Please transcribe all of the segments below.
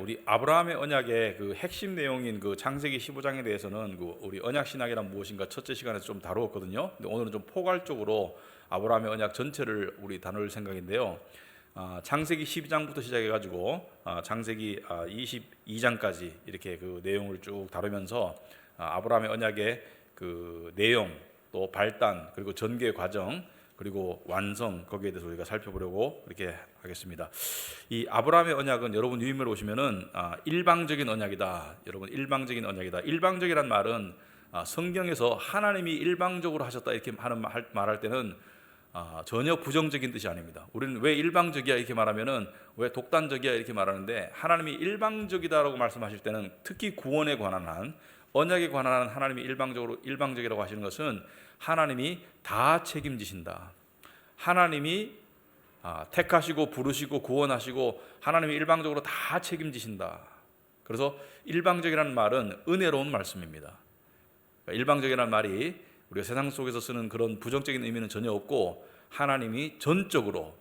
우리 아브라함의 언약의 그 핵심 내용인 그 창세기 15장에 대해서는 그 우리 언약 신학이란 무엇인가 첫째 시간에서 좀 다루었거든요. 근데 오늘은 좀 포괄적으로 아브라함의 언약 전체를 우리 다룰 생각인데요. 창세기 12장부터 시작해가지고 창세기 22장까지 이렇게 그 내용을 쭉 다루면서 아브라함의 언약의 그 내용, 또 발단, 그리고 전개 과정, 그리고 완성, 거기에 대해서 우리가 살펴보려고 이렇게 하겠습니다. 이 아브라함의 언약은 여러분 유인을 보시면은 일방적인 언약이다. 여러분 일방적인 언약이다. 일방적이란 말은 성경에서 하나님이 일방적으로 하셨다 이렇게 말할 때는 전혀 부정적인 뜻이 아닙니다. 우리는 왜 일방적이야 이렇게 말하면은 왜 독단적이야 이렇게 말하는데, 하나님이 일방적이다라고 말씀하실 때는 특히 구원에 관한 한, 언약에 관한 하나님이 일방적이라고 하시는 것은 하나님이 다 책임지신다. 하나님이 택하시고 부르시고 구원하시고 하나님이 일방적으로 다 책임지신다. 그래서 일방적이라는 말은 은혜로운 말씀입니다. 그러니까 일방적이라는 말이 우리가 세상 속에서 쓰는 그런 부정적인 의미는 전혀 없고, 하나님이 전적으로,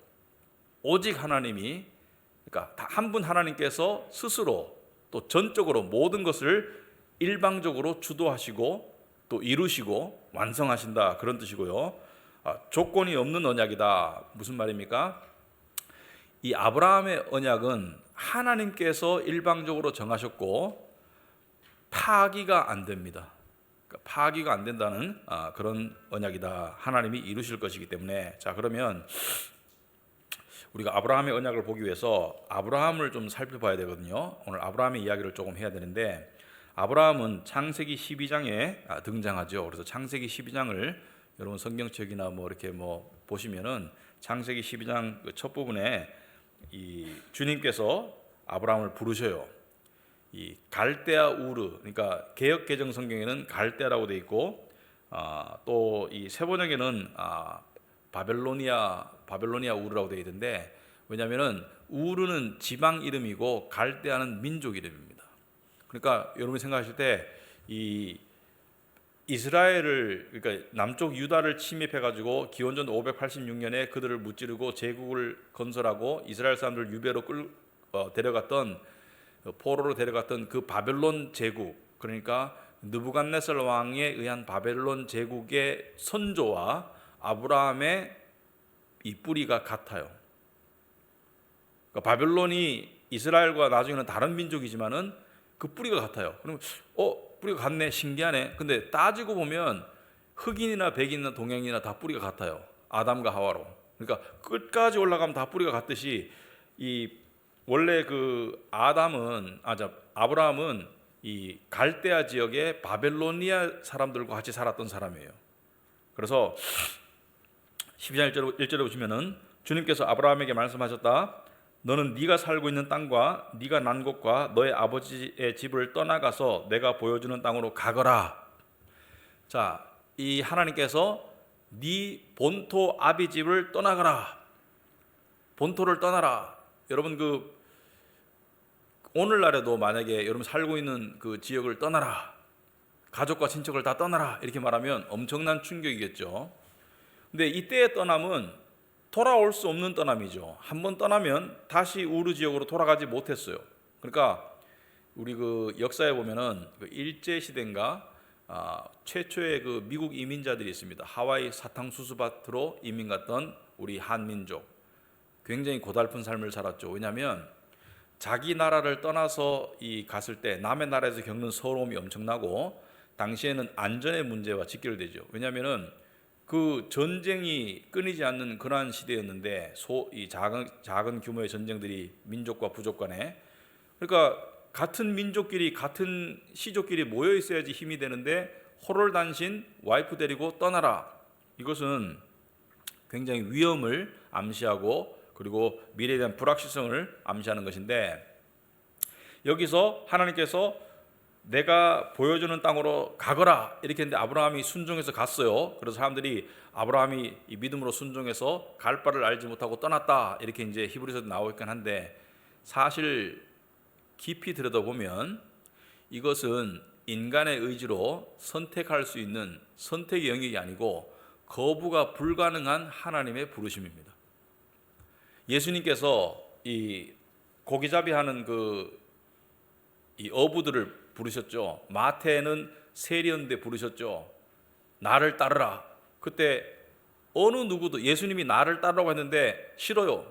오직 하나님이, 그러니까 한 분 하나님께서 스스로 또 전적으로 모든 것을 일방적으로 주도하시고 또 이루시고 완성하신다, 그런 뜻이고요. 조건이 없는 언약이다. 무슨 말입니까? 이 아브라함의 언약은 하나님께서 일방적으로 정하셨고 파기가 안 됩니다. 그러니까 파기가 안 된다는 그런 언약이다. 하나님이 이루실 것이기 때문에. 자, 그러면 우리가 아브라함의 언약을 보기 위해서 아브라함을 좀 살펴봐야 되거든요. 오늘 아브라함의 이야기를 조금 해야 되는데, 아브라함은 창세기 12장에 등장하죠. 그래서 창세기 12장을 여러분 성경책이나 뭐 이렇게 뭐 보시면은 창세기 12장 그 첫 부분에 이 주님께서 아브라함을 부르셔요. 이 갈대아 우르, 그러니까 개역 개정 성경에는 갈대아라고 돼 있고, 또 이 세번역에는 바벨로니아 우르라고 돼 있는데, 왜냐하면은 우르는 지방 이름이고 갈대아는 민족 이름입니다. 그러니까 여러분이 생각하실 때 이 이스라엘을, 그러니까 남쪽 유다를 침입해 가지고 기원전 586년에 그들을 무찌르고 제국을 건설하고 이스라엘 사람들을 유배로 데려갔던, 포로로 데려갔던 그 바벨론 제국, 그러니까 느부갓네살 왕에 의한 바벨론 제국의 선조와 아브라함의 이 뿌리가 같아요. 그러니까 바벨론이 이스라엘과 나중에는 다른 민족이지만은 그 뿌리가 같아요. 그러면 뿌리가 같네, 신기하네. 근데 따지고 보면 흑인이나 백인이나 동양인이나 다 뿌리가 같아요. 아담과 하와로. 그러니까 끝까지 올라가면 다 뿌리가 같듯이, 이 원래 그 아브라함은 이 갈대아 지역의 바벨로니아 사람들과 같이 살았던 사람이에요. 그래서 12장 1절에 보시면은 주님께서 아브라함에게 말씀하셨다. 너는 네가 살고 있는 땅과 네가 난 곳과 너의 아버지의 집을 떠나가서 내가 보여주는 땅으로 가거라. 자, 이 하나님께서 네 본토 아비 집을 떠나가라. 본토를 떠나라. 여러분 그 오늘날에도 만약에 여러분 살고 있는 그 지역을 떠나라, 가족과 친척을 다 떠나라 이렇게 말하면 엄청난 충격이겠죠. 근데 이때의 떠남은 돌아올 수 없는 떠남이죠. 한번 떠나면 다시 우르 지역으로 돌아가지 못했어요. 그러니까 우리 그 역사에 보면은 그 일제 시대인가 최초의 그 미국 이민자들이 있습니다. 하와이 사탕수수밭으로 이민 갔던 우리 한민족, 굉장히 고달픈 삶을 살았죠. 왜냐하면 자기 나라를 떠나서 갔을 때 남의 나라에서 겪는 서러움이 엄청나고, 당시에는 안전의 문제와 직결되죠. 왜냐하면은 그 전쟁이 끊이지 않는 그러한 시대였는데, 이 작은 규모의 전쟁들이 민족과 부족 간에, 그러니까 같은 민족끼리 같은 시족끼리 모여 있어야지 힘이 되는데 호롤단신 와이프 데리고 떠나라. 이것은 굉장히 위험을 암시하고 그리고 미래에 대한 불확실성을 암시하는 것인데, 여기서 하나님께서 내가 보여주는 땅으로 가거라 이렇게 했는데 아브라함이 순종해서 갔어요. 그래서 사람들이 아브라함이 이 믿음으로 순종해서 갈 바를 알지 못하고 떠났다 이렇게 이제 히브리서도 나오고 있긴 한데, 사실 깊이 들여다보면 이것은 인간의 의지로 선택할 수 있는 선택의 영역이 아니고 거부가 불가능한 하나님의 부르심입니다. 예수님께서 이 고기잡이 하는 그 이 어부들을 부르셨죠. 마태는 세리였는데 부르셨죠. 나를 따르라. 그때 어느 누구도 예수님이 나를 따르라고 했는데 싫어요.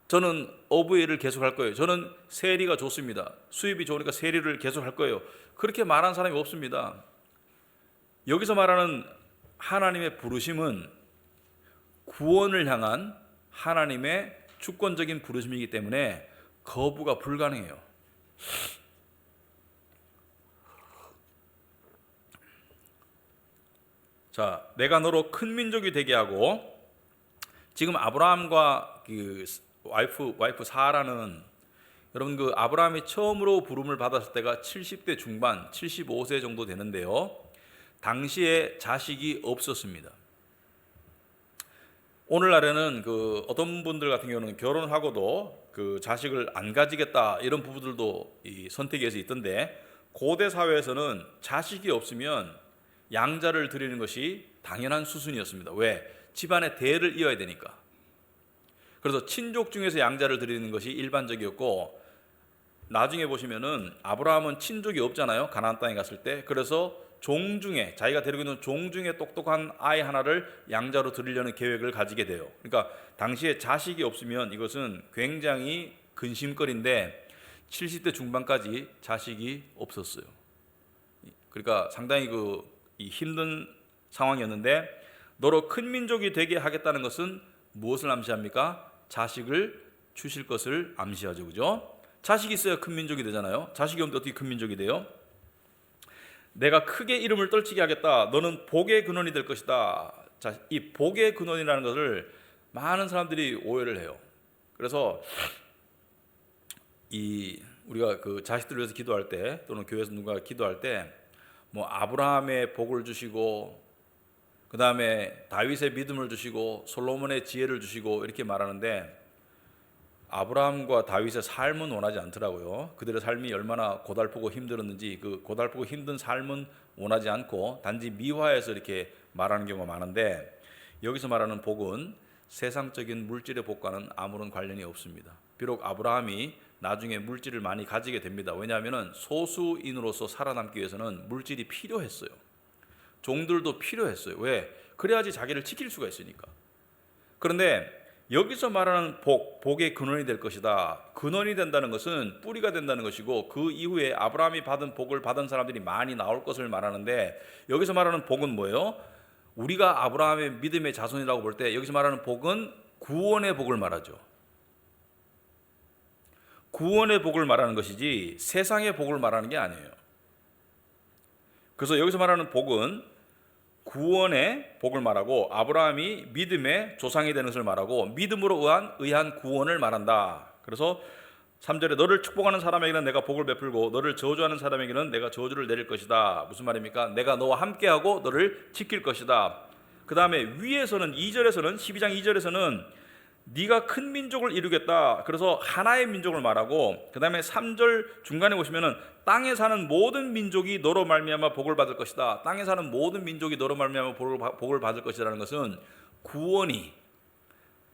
저는 어부의 일을 계속할 거예요. 저는 세리가 좋습니다. 수입이 좋으니까 세리를 계속할 거예요. 그렇게 말하는 사람이 없습니다. 여기서 말하는 하나님의 부르심은 구원을 향한 하나님의 주권적인 부르심이기 때문에 거부가 불가능해요. 자, 내가 너로 큰 민족이 되게 하고, 지금 아브라함과 그 와이프 사라는, 여러분 그 아브라함이 처음으로 부름을 받았을 때가 70대 중반, 75세 정도 되는데요. 당시에 자식이 없었습니다. 오늘날에는 그 어떤 분들 같은 경우는 결혼하고도 그 자식을 안 가지겠다 이런 부부들도 이 선택에서 있던데, 고대 사회에서는 자식이 없으면 양자를 드리는 것이 당연한 수순이었습니다. 왜? 집안의 대를 이어야 되니까. 그래서 친족 중에서 양자를 드리는 것이 일반적이었고, 나중에 보시면은 아브라함은 친족이 없잖아요. 가나안 땅에 갔을 때. 그래서 종 중에, 자기가 데리고 있는 종 중에 똑똑한 아이 하나를 양자로 드리려는 계획을 가지게 돼요. 그러니까 당시에 자식이 없으면 이것은 굉장히 근심거리인데 70대 중반까지 자식이 없었어요. 그러니까 상당히 이 힘든 상황이었는데, 너로 큰 민족이 되게 하겠다는 것은 무엇을 암시합니까? 자식을 주실 것을 암시하죠. 그죠? 자식이 있어야 큰 민족이 되잖아요. 자식이 없는데 어떻게 큰 민족이 돼요? 내가 크게 이름을 떨치게 하겠다. 너는 복의 근원이 될 것이다. 자, 이 복의 근원이라는 것을 많은 사람들이 오해를 해요. 그래서 우리가 그 자식들을 위해서 기도할 때, 또는 교회에서 누가 기도할 때 뭐 아브라함의 복을 주시고, 그 다음에 다윗의 믿음을 주시고, 솔로몬의 지혜를 주시고 이렇게 말하는데, 아브라함과 다윗의 삶은 원하지 않더라고요. 그들의 삶이 얼마나 고달프고 힘들었는지 그 고달프고 힘든 삶은 원하지 않고 단지 미화해서 이렇게 말하는 경우가 많은데, 여기서 말하는 복은 세상적인 물질의 복과는 아무런 관련이 없습니다. 비록 아브라함이 나중에 물질을 많이 가지게 됩니다. 왜냐하면 소수인으로서 살아남기 위해서는 물질이 필요했어요. 종들도 필요했어요. 왜? 그래야지 자기를 지킬 수가 있으니까. 그런데 여기서 말하는 복의 근원이 될 것이다. 근원이 된다는 것은 뿌리가 된다는 것이고, 그 이후에 아브라함이 받은 복을 받은 사람들이 많이 나올 것을 말하는데, 여기서 말하는 복은 뭐예요? 우리가 아브라함의 믿음의 자손이라고 볼 때 여기서 말하는 복은 구원의 복을 말하죠. 구원의 복을 말하는 것이지 세상의 복을 말하는 게 아니에요. 그래서 여기서 말하는 복은 구원의 복을 말하고, 아브라함이 믿음의 조상이 되는 것을 말하고, 믿음으로 의한 구원을 말한다. 그래서 3절에 너를 축복하는 사람에게는 내가 복을 베풀고 너를 저주하는 사람에게는 내가 저주를 내릴 것이다. 무슨 말입니까? 내가 너와 함께하고 너를 지킬 것이다. 그 다음에 위에서는 2절에서는 12장 2절에서는 네가 큰 민족을 이루겠다. 그래서 하나의 민족을 말하고, 그 다음에 3절 중간에 보시면은 땅에 사는 모든 민족이 너로 말미암아 복을 받을 것이다. 땅에 사는 모든 민족이 너로 말미암아 복을 받을 것이라는 것은 구원이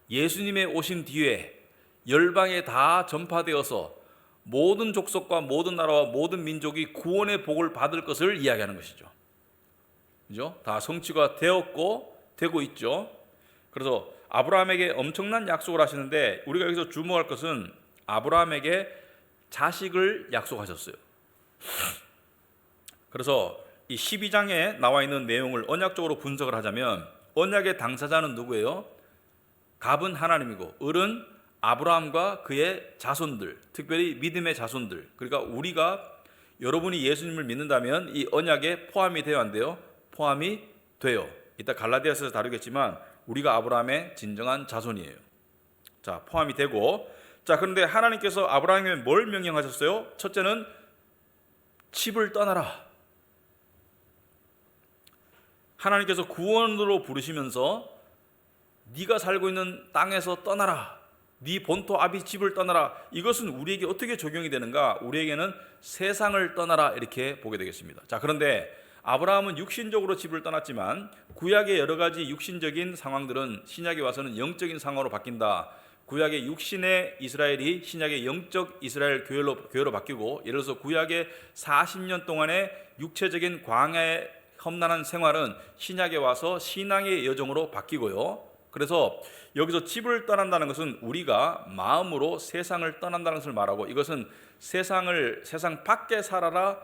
예수님의 오심 뒤에 열방에 다 전파되어서 모든 족속과 모든 나라와 모든 민족이 구원의 복을 받을 것을 이야기하는 것이죠. 그죠? 다 성취가 되었고 되고 있죠. 그래서 아브라함에게 엄청난 약속을 하시는데, 우리가 여기서 주목할 것은 아브라함에게 자식을 약속하셨어요. 그래서 이 12장에 나와 있는 내용을 언약적으로 분석을 하자면, 언약의 당사자는 누구예요? 갑은 하나님이고 을은 아브라함과 그의 자손들, 특별히 믿음의 자손들. 그러니까 여러분이 예수님을 믿는다면 이 언약에 포함이 돼야 한대요. 포함이 돼요. 이따 갈라디아서에서 다루겠지만 우리가 아브라함의 진정한 자손이에요. 자, 포함이 되고, 자, 그런데 하나님께서 아브라함에게 뭘 명령하셨어요? 첫째는 집을 떠나라. 하나님께서 구원으로 부르시면서 네가 살고 있는 땅에서 떠나라. 네 본토 아비 집을 떠나라. 이것은 우리에게 어떻게 적용이 되는가? 우리에게는 세상을 떠나라 이렇게 보게 되겠습니다. 자, 그런데 아브라함은 육신적으로 집을 떠났지만 구약의 여러 가지 육신적인 상황들은 신약에 와서는 영적인 상황으로 바뀐다. 구약의 육신의 이스라엘이 신약의 영적 이스라엘 교회로 바뀌고, 예를 들어서 구약의 40년 동안의 육체적인 광야의 험난한 생활은 신약에 와서 신앙의 여정으로 바뀌고요. 그래서 여기서 집을 떠난다는 것은 우리가 마음으로 세상을 떠난다는 것을 말하고, 이것은 세상 밖에 살아라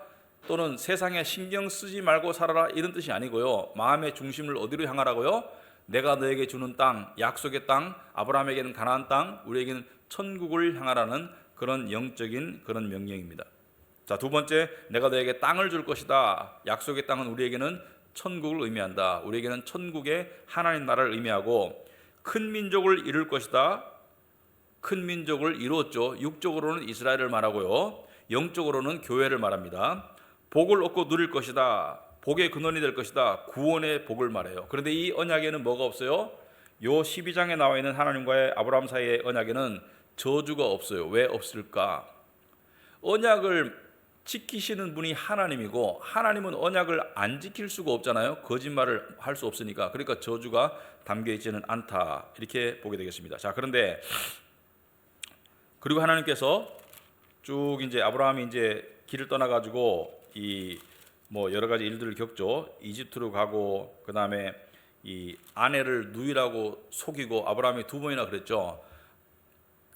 또는 세상에 신경 쓰지 말고 살아라 이런 뜻이 아니고요. 마음의 중심을 어디로 향하라고요? 내가 너에게 주는 땅, 약속의 땅, 아브라함에게는 가나안 땅, 우리에게는 천국을 향하라는 그런 영적인 그런 명령입니다. 자, 두 번째, 내가 너에게 땅을 줄 것이다. 약속의 땅은 우리에게는 천국을 의미한다. 우리에게는 천국의 하나님 나라를 의미하고, 큰 민족을 이룰 것이다. 큰 민족을 이루었죠. 육적으로는 이스라엘을 말하고요, 영적으로는 교회를 말합니다. 복을 얻고 누릴 것이다. 복의 근원이 될 것이다. 구원의 복을 말해요. 그런데 이 언약에는 뭐가 없어요? 요 12장에 나와 있는 하나님과의 아브라함 사이의 언약에는 저주가 없어요. 왜 없을까? 언약을 지키시는 분이 하나님이고, 하나님은 언약을 안 지킬 수가 없잖아요. 거짓말을 할 수 없으니까. 그러니까 저주가 담겨 있지는 않다, 이렇게 보게 되겠습니다. 자, 그런데 그리고 하나님께서 쭉 이제 아브라함이 이제 길을 떠나 가지고 이 뭐 여러 가지 일들을 겪죠. 이집트로 가고, 그 다음에 이 아내를 누이라고 속이고, 아브라함이 2번이나 그랬죠.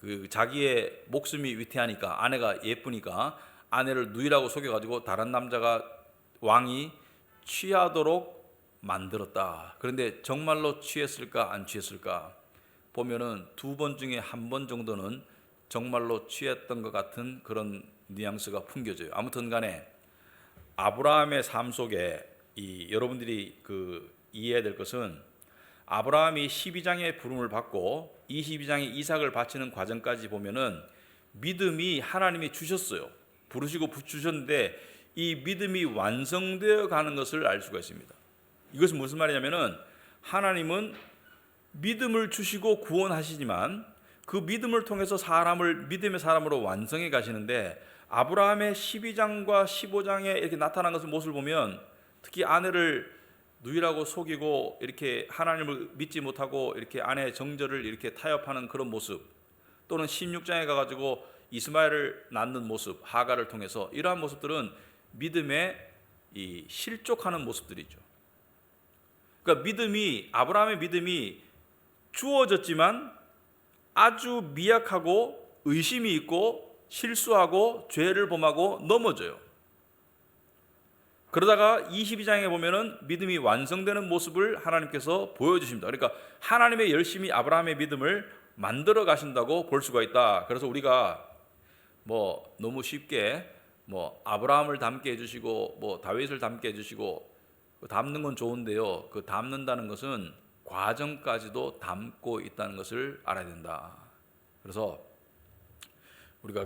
그 자기의 목숨이 위태하니까, 아내가 예쁘니까 아내를 누이라고 속여가지고 다른 남자가 왕이 취하도록 만들었다. 그런데 정말로 취했을까 안 취했을까 보면은 2번 중에 1번 정도는 정말로 취했던 것 같은 그런 뉘앙스가 풍겨져요. 아무튼 간에 아브라함의 삶 속에 여러분들이 이해해야 될 것은, 아브라함이 12장의 부름을 받고 22장에 이삭을 바치는 과정까지 보면은 믿음이 하나님이 주셨어요. 부르시고 주셨는데 이 믿음이 완성되어 가는 것을 알 수가 있습니다. 이것은 무슨 말이냐면은, 하나님은 믿음을 주시고 구원하시지만 그 믿음을 통해서 사람을 믿음의 사람으로 완성해 가시는데, 아브라함의 12장과 15장에 이렇게 나타난 것을 모습을 보면, 특히 아내를 누이라고 속이고 이렇게 하나님을 믿지 못하고 이렇게 아내의 정절을 이렇게 타협하는 그런 모습, 또는 16장에 가가지고 이스마엘을 낳는 모습, 하가를 통해서, 이러한 모습들은 믿음에 실족하는 모습들이죠. 그러니까 아브라함의 믿음이 주어졌지만 아주 미약하고 의심이 있고 실수하고 죄를 범하고 넘어져요. 그러다가 22장에 보면은 믿음이 완성되는 모습을 하나님께서 보여주십니다. 그러니까 하나님의 열심히 아브라함의 믿음을 만들어 가신다고 볼 수가 있다. 그래서 우리가 뭐 너무 쉽게 뭐 아브라함을 닮게 해주시고 뭐 다윗을 닮게 해주시고, 닮는 건 좋은데요, 그 닮는다는 것은 과정까지도 닮고 있다는 것을 알아야 된다. 그래서 우리가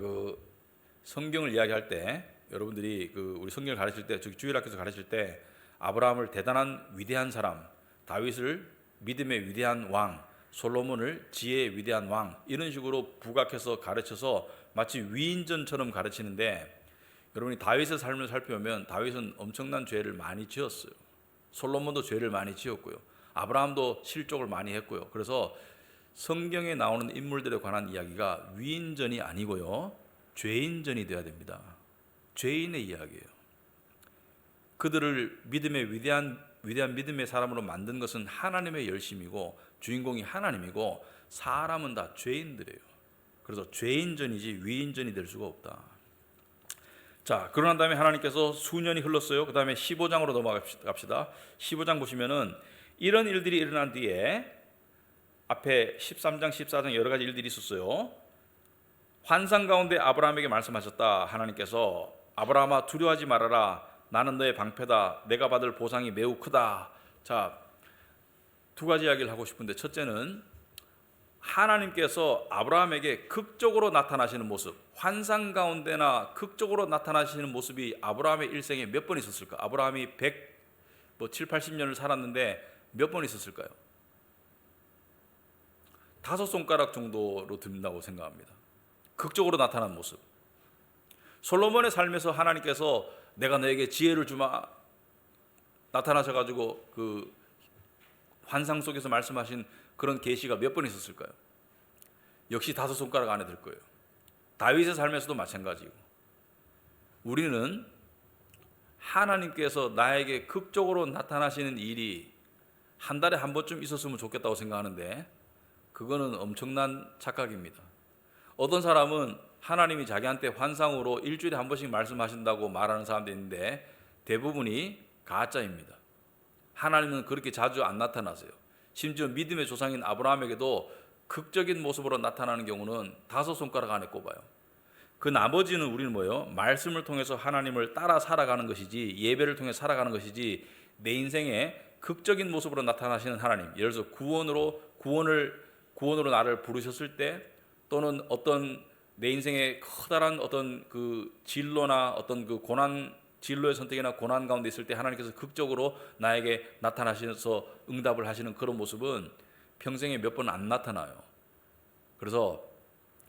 성경을 이야기할 때, 여러분들이 우리 성경을 가르칠 때, 주일학교에서 가르칠 때 아브라함을 대단한 위대한 사람, 다윗을 믿음의 위대한 왕, 솔로몬을 지혜의 위대한 왕, 이런 식으로 부각해서 가르쳐서 마치 위인전처럼 가르치는데, 여러분이 다윗의 삶을 살펴보면 다윗은 엄청난 죄를 많이 지었어요. 솔로몬도 죄를 많이 지었고요, 아브라함도 실족을 많이 했고요. 그래서 성경에 나오는 인물들에 관한 이야기가 위인전이 아니고요, 죄인전이 되어야 됩니다. 죄인의 이야기예요. 그들을 믿음의 위대한 믿음의 사람으로 만든 것은 하나님의 열심이고, 주인공이 하나님이고, 사람은 다 죄인들이에요. 그래서 죄인전이지 위인전이 될 수가 없다. 자, 그러고 난 다음에 하나님께서 수년이 흘렀어요. 그 다음에 15장으로 넘어갑시다. 15장 보시면은 이런 일들이 일어난 뒤에 앞에 13장, 14장 여러 가지 일들이 있었어요. 환상 가운데 아브라함에게 말씀하셨다. 하나님께서, 아브라함아 두려워하지 말아라. 나는 너의 방패다. 내가 받을 보상이 매우 크다. 자, 2가지 이야기를 하고 싶은데, 첫째는 하나님께서 아브라함에게 극적으로 나타나시는 모습, 환상 가운데나 극적으로 나타나시는 모습이 아브라함의 일생에 몇 번 있었을까? 아브라함이 7, 80년을 살았는데 몇 번 있었을까요? 5손가락 정도로 든다고 생각합니다. 극적으로 나타난 모습. 솔로몬의 삶에서 하나님께서 내가 너에게 지혜를 주마 나타나셔가지고 환상 속에서 말씀하신 그런 계시가 몇 번 있었을까요? 역시 다섯 손가락 안에 들 거예요. 다윗의 삶에서도 마찬가지고, 우리는 하나님께서 나에게 극적으로 나타나시는 일이 한 달에 한 번쯤 있었으면 좋겠다고 생각하는데 그거는 엄청난 착각입니다. 어떤 사람은 하나님이 자기한테 환상으로 일주일에 한 번씩 말씀하신다고 말하는 사람도 있는데 대부분이 가짜입니다. 하나님은 그렇게 자주 안 나타나세요. 심지어 믿음의 조상인 아브라함에게도 극적인 모습으로 나타나는 경우는 다섯 손가락 안에 꼽아요. 그 나머지는 우리는 뭐예요? 말씀을 통해서 하나님을 따라 살아가는 것이지, 예배를 통해 살아가는 것이지, 내 인생에 극적인 모습으로 나타나시는 하나님, 예를 들어서 구원으로 나를 부르셨을 때, 또는 어떤 내 인생에 커다란 어떤 그 진로나 어떤 그 고난, 진로의 선택이나 고난 가운데 있을 때 하나님께서 극적으로 나에게 나타나셔서 응답을 하시는 그런 모습은 평생에 몇 번 안 나타나요. 그래서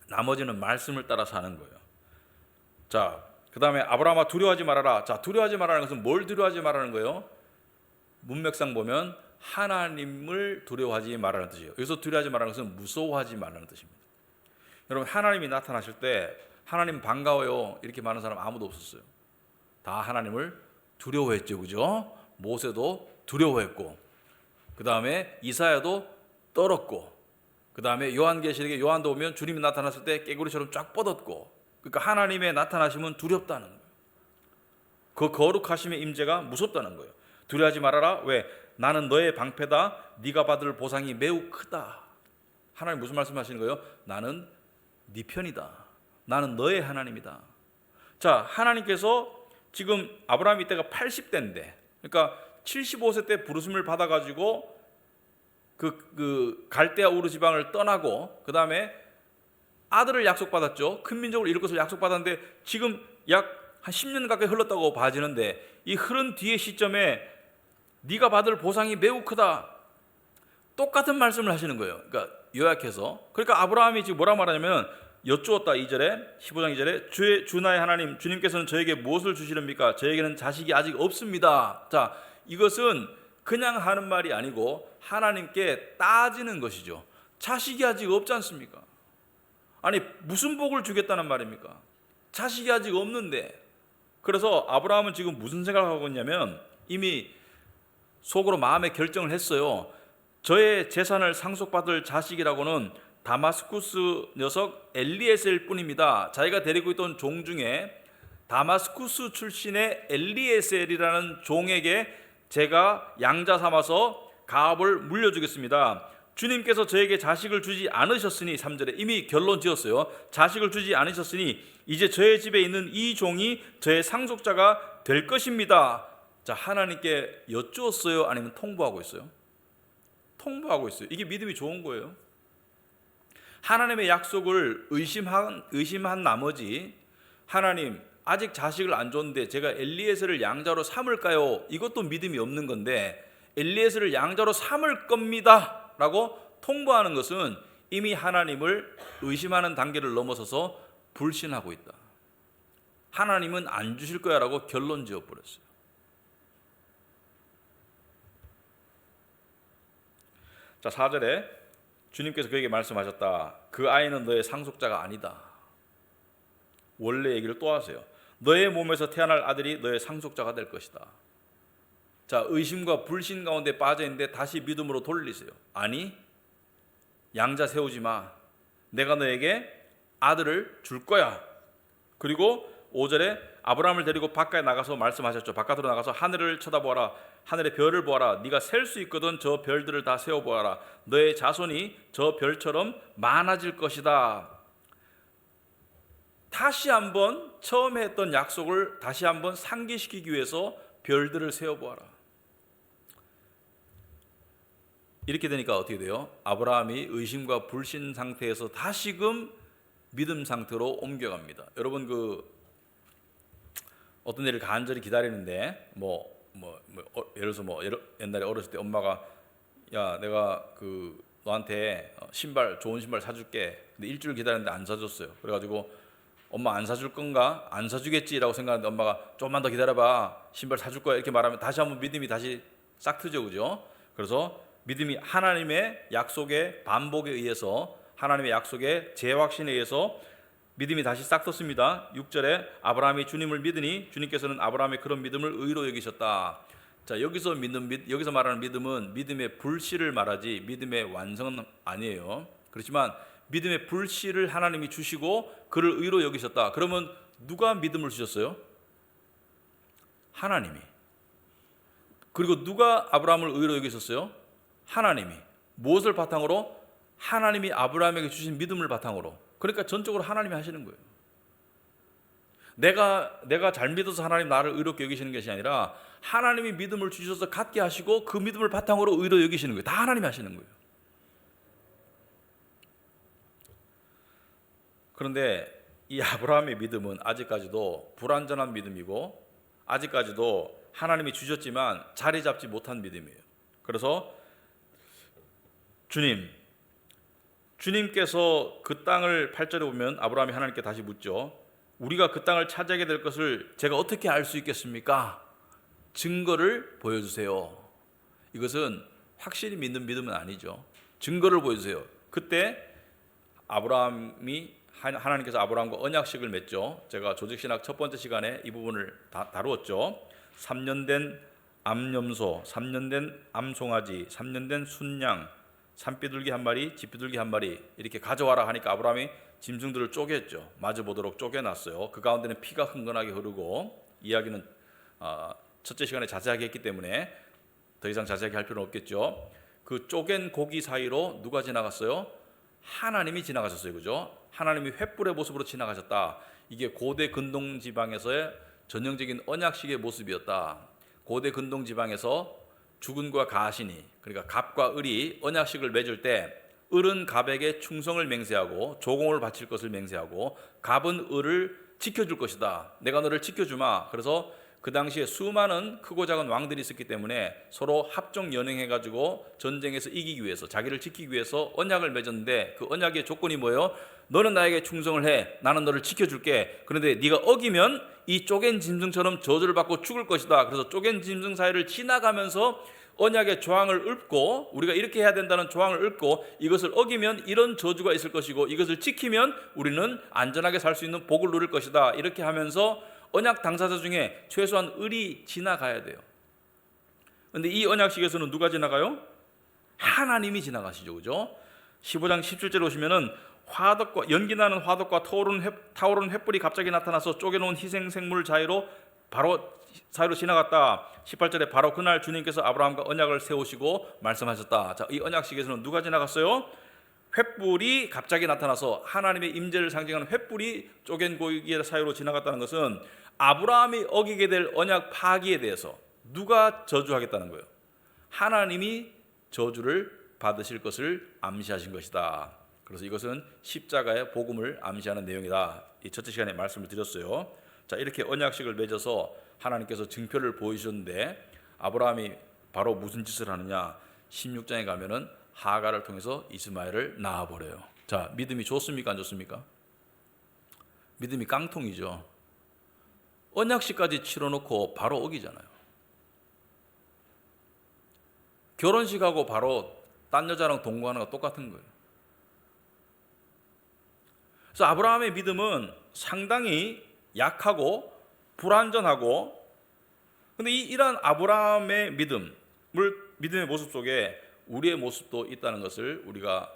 나머지는 말씀을 따라 사는 거예요. 자, 그 다음에 아브라함아 두려워하지 말아라. 자, 두려워하지 말라는 것은 뭘 두려워하지 말라는 거예요? 문맥상 보면 하나님을 두려워하지 말라는 뜻이에요. 여기서 두려워하지 말라는 것은 무서워하지 말라는 뜻입니다. 여러분, 하나님이 나타나실 때 하나님 반가워요 이렇게 말하는 사람 아무도 없었어요. 다 하나님을 두려워했죠, 그죠? 모세도 두려워했고, 그 다음에 이사야도 떨었고, 그 다음에 요한계시록에 요한도 오면 주님이 나타났을 때 깨구리처럼 쫙 뻗었고, 그러니까 하나님의 나타나심은 두렵다는 거예요. 그 거룩하심의 임재가 무섭다는 거예요. 두려워하지 말아라. 왜? 나는 너의 방패다. 네가 받을 보상이 매우 크다. 하나님 무슨 말씀하시는 거예요? 나는 네 편이다. 나는 너의 하나님이다. 자, 하나님께서 지금 아브라함이 때가 80대인데, 그러니까 75세 때 부르심을 받아가지고 그 갈대아 우르 지방을 떠나고, 그 다음에 아들을 약속받았죠. 큰 민족을 이룰 것을 약속받았는데 지금 약 한 10년 가까이 흘렀다고 봐지는데, 이 흐른 뒤의 시점에 네가 받을 보상이 매우 크다. 똑같은 말씀을 하시는 거예요. 그러니까 요약해서, 그러니까 아브라함이 지금 뭐라 말하냐면, 여쭈었다. 2절에 15장 2절에 주 나의 하나님, 주님께서는 저에게 무엇을 주시렵니까? 저에게는 자식이 아직 없습니다. 자, 이것은 그냥 하는 말이 아니고 하나님께 따지는 것이죠. 자식이 아직 없지 않습니까? 아니, 무슨 복을 주겠다는 말입니까? 자식이 아직 없는데. 그래서 아브라함은 지금 무슨 생각을 하고 있냐면, 이미 속으로 마음의 결정을 했어요. 저의 재산을 상속받을 자식이라고는 다마스쿠스 녀석 엘리에셀 뿐입니다. 자기가 데리고 있던 종 중에 다마스쿠스 출신의 엘리에셀이라는 종에게 제가 양자 삼아서 가업을 물려주겠습니다. 주님께서 저에게 자식을 주지 않으셨으니, 3절에 이미 결론 지었어요. 자식을 주지 않으셨으니 이제 저의 집에 있는 이 종이 저의 상속자가 될 것입니다. 자, 하나님께 여쭈었어요? 아니면 통보하고 있어요? 통보하고 있어요. 이게 믿음이 좋은 거예요. 하나님의 약속을 의심한 나머지, 하나님 아직 자식을 안 줬는데 제가 엘리에셀을 양자로 삼을까요? 이것도 믿음이 없는 건데, 엘리에셀을 양자로 삼을 겁니다 라고 통보하는 것은 이미 하나님을 의심하는 단계를 넘어서서 불신하고 있다. 하나님은 안 주실 거야 라고 결론 지어버렸어요. 자, 4절에 주님께서 그에게 말씀하셨다. 그 아이는 너의 상속자가 아니다. 원래 얘기를 또 하세요. 너의 몸에서 태어날 아들이 너의 상속자가 될 것이다. 자, 의심과 불신 가운데 빠져있는데 다시 믿음으로 돌리세요. 아니, 양자 세우지 마. 내가 너에게 아들을 줄 거야. 그리고 5절에 아브라함을 데리고 바깥에 나가서 말씀하셨죠. 바깥으로 나가서 하늘을 쳐다보아라. 하늘의 별을 보아라. 네가 셀 수 있거든 저 별들을 다 세어보아라. 너의 자손이 저 별처럼 많아질 것이다. 다시 한번 처음에 했던 약속을 다시 한번 상기시키기 위해서 별들을 세어보아라. 이렇게 되니까 어떻게 돼요? 아브라함이 의심과 불신 상태에서 다시금 믿음 상태로 옮겨갑니다. 여러분, 어떤 일을 간절히 기다리는데 예를 들어서 옛날에 어렸을 때 엄마가, 야, 내가 너한테 좋은 신발 사줄게. 근데 일주일 기다렸는데 안 사줬어요. 그래가지고 엄마 안 사줄 건가? 안 사주겠지라고 생각하는데 엄마가 조금만 더 기다려봐. 신발 사줄 거야. 이렇게 말하면 다시 한번 믿음이 다시 싹 트죠, 그죠? 그래서 믿음이 하나님의 약속의 반복에 의해서 하나님의 약속의 재확신에 의해서 믿음이 다시 싹 텄습니다. 6절에 아브라함이 주님을 믿으니 주님께서는 아브라함의 그런 믿음을 의로 여기셨다. 자, 여기서 말하는 믿음은 믿음의 불씨를 말하지 믿음의 완성은 아니에요. 그렇지만 믿음의 불씨를 하나님이 주시고 그를 의로 여기셨다. 그러면 누가 믿음을 주셨어요? 하나님이. 그리고 누가 아브라함을 의로 여기셨어요? 하나님이. 무엇을 바탕으로? 하나님이 아브라함에게 주신 믿음을 바탕으로. 그러니까 전적으로 하나님이 하시는 거예요. 내가 잘 믿어서 하나님 나를 의롭게 여기시는 것이 아니라 하나님이 믿음을 주셔서 갖게 하시고 그 믿음을 바탕으로 의로 여기시는 거예요. 다 하나님이 하시는 거예요. 그런데 이 아브라함의 믿음은 아직까지도 불완전한 믿음이고 아직까지도 하나님이 주셨지만 자리 잡지 못한 믿음이에요. 그래서 주님께서 그 땅을 8절에 보면 아브라함이 하나님께 다시 묻죠. 우리가 그 땅을 차지하게 될 것을 제가 어떻게 알 수 있겠습니까? 증거를 보여주세요. 이것은 확실히 믿는 믿음은 아니죠. 증거를 보여주세요. 그때 하나님께서 아브라함과 언약식을 맺죠. 제가 조직신학 첫 번째 시간에 이 부분을 다루었죠. 3년 된 암염소, 3년 된 암송아지, 3년 된 순양, 산비둘기 한 마리, 집비둘기 한 마리 이렇게 가져와라 하니까 아브라함이 짐승들을 쪼갰죠. 마주보도록 쪼개놨어요. 그 가운데는 피가 흥건하게 흐르고 이야기는 첫째 시간에 자세하게 했기 때문에 더 이상 자세하게 할 필요는 없겠죠. 그 쪼갠 고기 사이로 누가 지나갔어요? 하나님이 지나가셨어요. 그죠? 하나님이 횃불의 모습으로 지나가셨다. 이게 고대 근동 지방에서의 전형적인 언약식의 모습이었다. 고대 근동 지방에서 주근과 가신이, 그러니까 갑과 을이 언약식을 맺을 때 을은 갑에게 충성을 맹세하고 조공을 바칠 것을 맹세하고 갑은 을을 지켜줄 것이다. 내가 너를 지켜주마. 그래서 그 당시에 수많은 크고 작은 왕들이 있었기 때문에 서로 합종 연행해가지고 전쟁에서 이기기 위해서 자기를 지키기 위해서 언약을 맺었는데 그 언약의 조건이 뭐예요? 너는 나에게 충성을 해. 나는 너를 지켜줄게. 그런데 네가 어기면 이 쪼갠 짐승처럼 저주를 받고 죽을 것이다. 그래서 쪼갠 짐승 사이를 지나가면서 언약의 조항을 읊고 우리가 이렇게 해야 된다는 조항을 읊고 이것을 어기면 이런 저주가 있을 것이고 이것을 지키면 우리는 안전하게 살 수 있는 복을 누릴 것이다. 이렇게 하면서 언약 당사자 중에 최소한 을이 지나가야 돼요. 그런데 이 언약식에서는 누가 지나가요? 하나님이 지나가시죠. 그죠? 15장 17절에 오시면은 화덕과 연기나는 화덕과 타오르는 횃불이 갑자기 나타나서 쪼개놓은 희생생물 사이로 지나갔다. 18절에 바로 그날 주님께서 아브라함과 언약을 세우시고 말씀하셨다. 자, 이 언약식에서는 누가 지나갔어요? 횃불이 갑자기 나타나서 하나님의 임재를 상징하는 횃불이 쪼갠 고기 사이로 지나갔다는 것은 아브라함이 어기게 될 언약 파기에 대해서 누가 저주하겠다는 거예요? 하나님이 저주를 받으실 것을 암시하신 것이다. 그래서 이것은 십자가의 복음을 암시하는 내용이다. 이 첫째 시간에 말씀을 드렸어요. 자, 이렇게 언약식을 맺어서 하나님께서 증표를 보여주셨는데 아브라함이 바로 무슨 짓을 하느냐? 16장에 가면은 하가를 통해서 이스마엘을 낳아버려요. 자, 믿음이 좋습니까? 안 좋습니까? 믿음이 깡통이죠. 언약식까지 치러놓고 바로 어기잖아요. 결혼식하고 바로 딴 여자랑 동거하는 거 똑같은 거예요. 그래서 아브라함의 믿음은 상당히 약하고 불완전하고, 근데 이러한 아브라함의 믿음의 모습 속에 우리의 모습도 있다는 것을 우리가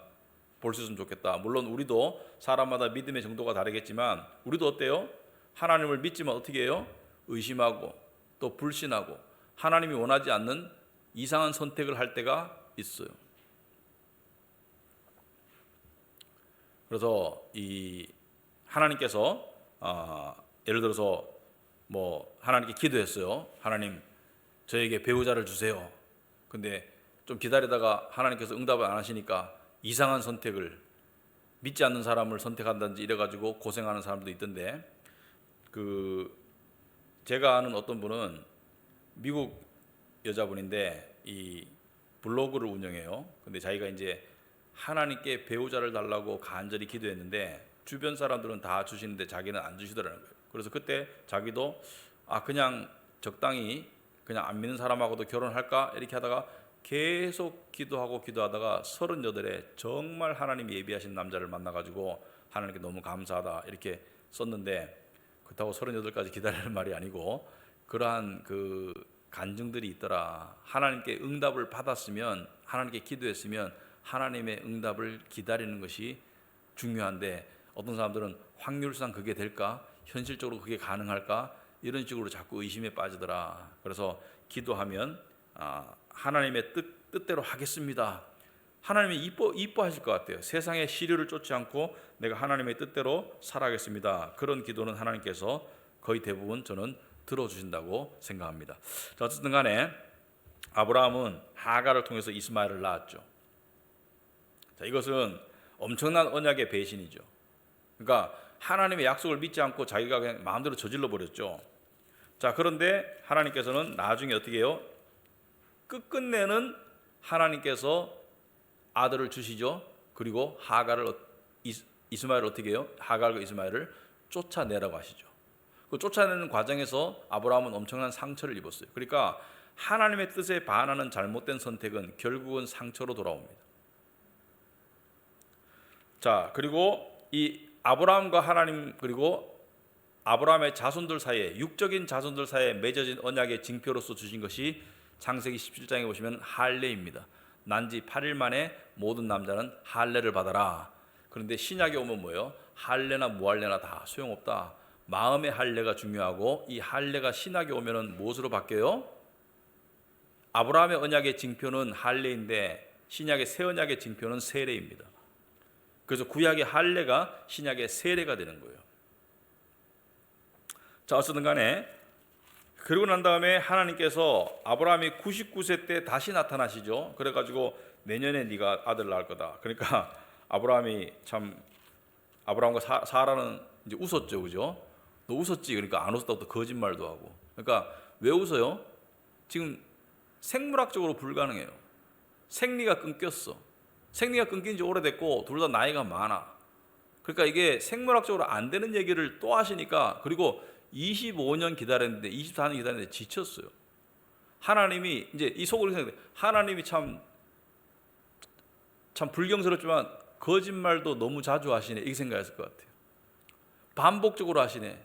볼 수 있으면 좋겠다. 물론 우리도 사람마다 믿음의 정도가 다르겠지만 우리도 어때요? 하나님을 믿지만 어떻게 해요? 의심하고 또 불신하고 하나님이 원하지 않는 이상한 선택을 할 때가 있어요. 그래서 이 하나님께서 예를 들어서 하나님께 기도했어요. 하나님, 저에게 배우자를 주세요. 근데 좀 기다리다가 하나님께서 응답을 안 하시니까 이상한 선택을, 믿지 않는 사람을 선택한다든지 이래가지고 고생하는 사람도 있던데, 제가 아는 어떤 분은 미국 여자분인데 이 블로그를 운영해요. 근데 자기가 이제 하나님께 배우자를 달라고 간절히 기도했는데 주변 사람들은 다 주시는데 자기는 안 주시더라는 거예요. 그래서 그때 자기도 그냥 적당히 그냥 안 믿는 사람하고도 결혼할까 이렇게 하다가 계속 기도하고 기도하다가 38에 정말 하나님이 예비하신 남자를 만나가지고 하나님께 너무 감사하다 이렇게 썼는데, 그렇다고 38까지 기다리는 말이 아니고 그러한 그 간증들이 있더라. 하나님께 응답을 받았으면, 하나님께 기도했으면 하나님의 응답을 기다리는 것이 중요한데, 어떤 사람들은 확률상 그게 될까? 현실적으로 그게 가능할까? 이런 식으로 자꾸 의심에 빠지더라. 그래서 기도하면 하나님의 뜻대로 하겠습니다. 하나님이 이뻐하실 것 같아요. 세상의 시류를 쫓지 않고 내가 하나님의 뜻대로 살아가겠습니다. 그런 기도는 하나님께서 거의 대부분 저는 들어주신다고 생각합니다. 자, 어쨌든 간에 아브라함은 하갈을 통해서 이스마엘을 낳았죠. 자, 이것은 엄청난 언약의 배신이죠. 그러니까 하나님의 약속을 믿지 않고 자기가 그냥 마음대로 저질러 버렸죠. 자, 그런데 하나님께서는 나중에 어떻게 해요? 끝끝내는 하나님께서 아들을 주시죠. 그리고 이스마엘을 어떻게 해요? 하갈과 이스마엘을 쫓아내라고 하시죠. 그 쫓아내는 과정에서 아브라함은 엄청난 상처를 입었어요. 그러니까 하나님의 뜻에 반하는 잘못된 선택은 결국은 상처로 돌아옵니다. 자, 그리고 이 아브라함과 하나님, 그리고 아브라함의 자손들 사이에, 육적인 자손들 사이에 맺어진 언약의 징표로서 주신 것이 창세기 17장에 보시면 할례입니다. 난지 8일 만에 모든 남자는 할례를 받아라. 그런데 신약에 오면 뭐예요? 할례나 무할례나 다 소용없다. 마음의 할례가 중요하고, 이 할례가 신약에 오면은 무엇으로 바뀌어요? 아브라함의 언약의 징표는 할례인데 신약의 새 언약의 징표는 세례입니다. 그래서 구약의 할례가 신약의 세례가 되는 거예요. 자, 어쨌든 간에 그러고 난 다음에 하나님께서 아브라함이 99세 때 다시 나타나시죠. 그래가지고 내년에 네가 아들 낳을 거다. 그러니까 아브라함과 사라는 이제 웃었죠, 그죠? 너 웃었지? 그러니까 안 웃었다고 또 거짓말도 하고. 그러니까 왜 웃어요? 지금 생물학적으로 불가능해요. 생리가 끊겼어. 생리가 끊긴 지 오래됐고 둘 다 나이가 많아. 그러니까 이게 생물학적으로 안 되는 얘기를 또 하시니까, 그리고 25년 기다렸는데 24년 기다렸는데 지쳤어요. 하나님이 이제 이 속으로 생각해, 하나님이 참 불경스럽지만 거짓말도 너무 자주 하시네, 이렇게 생각했을 것 같아요. 반복적으로 하시네.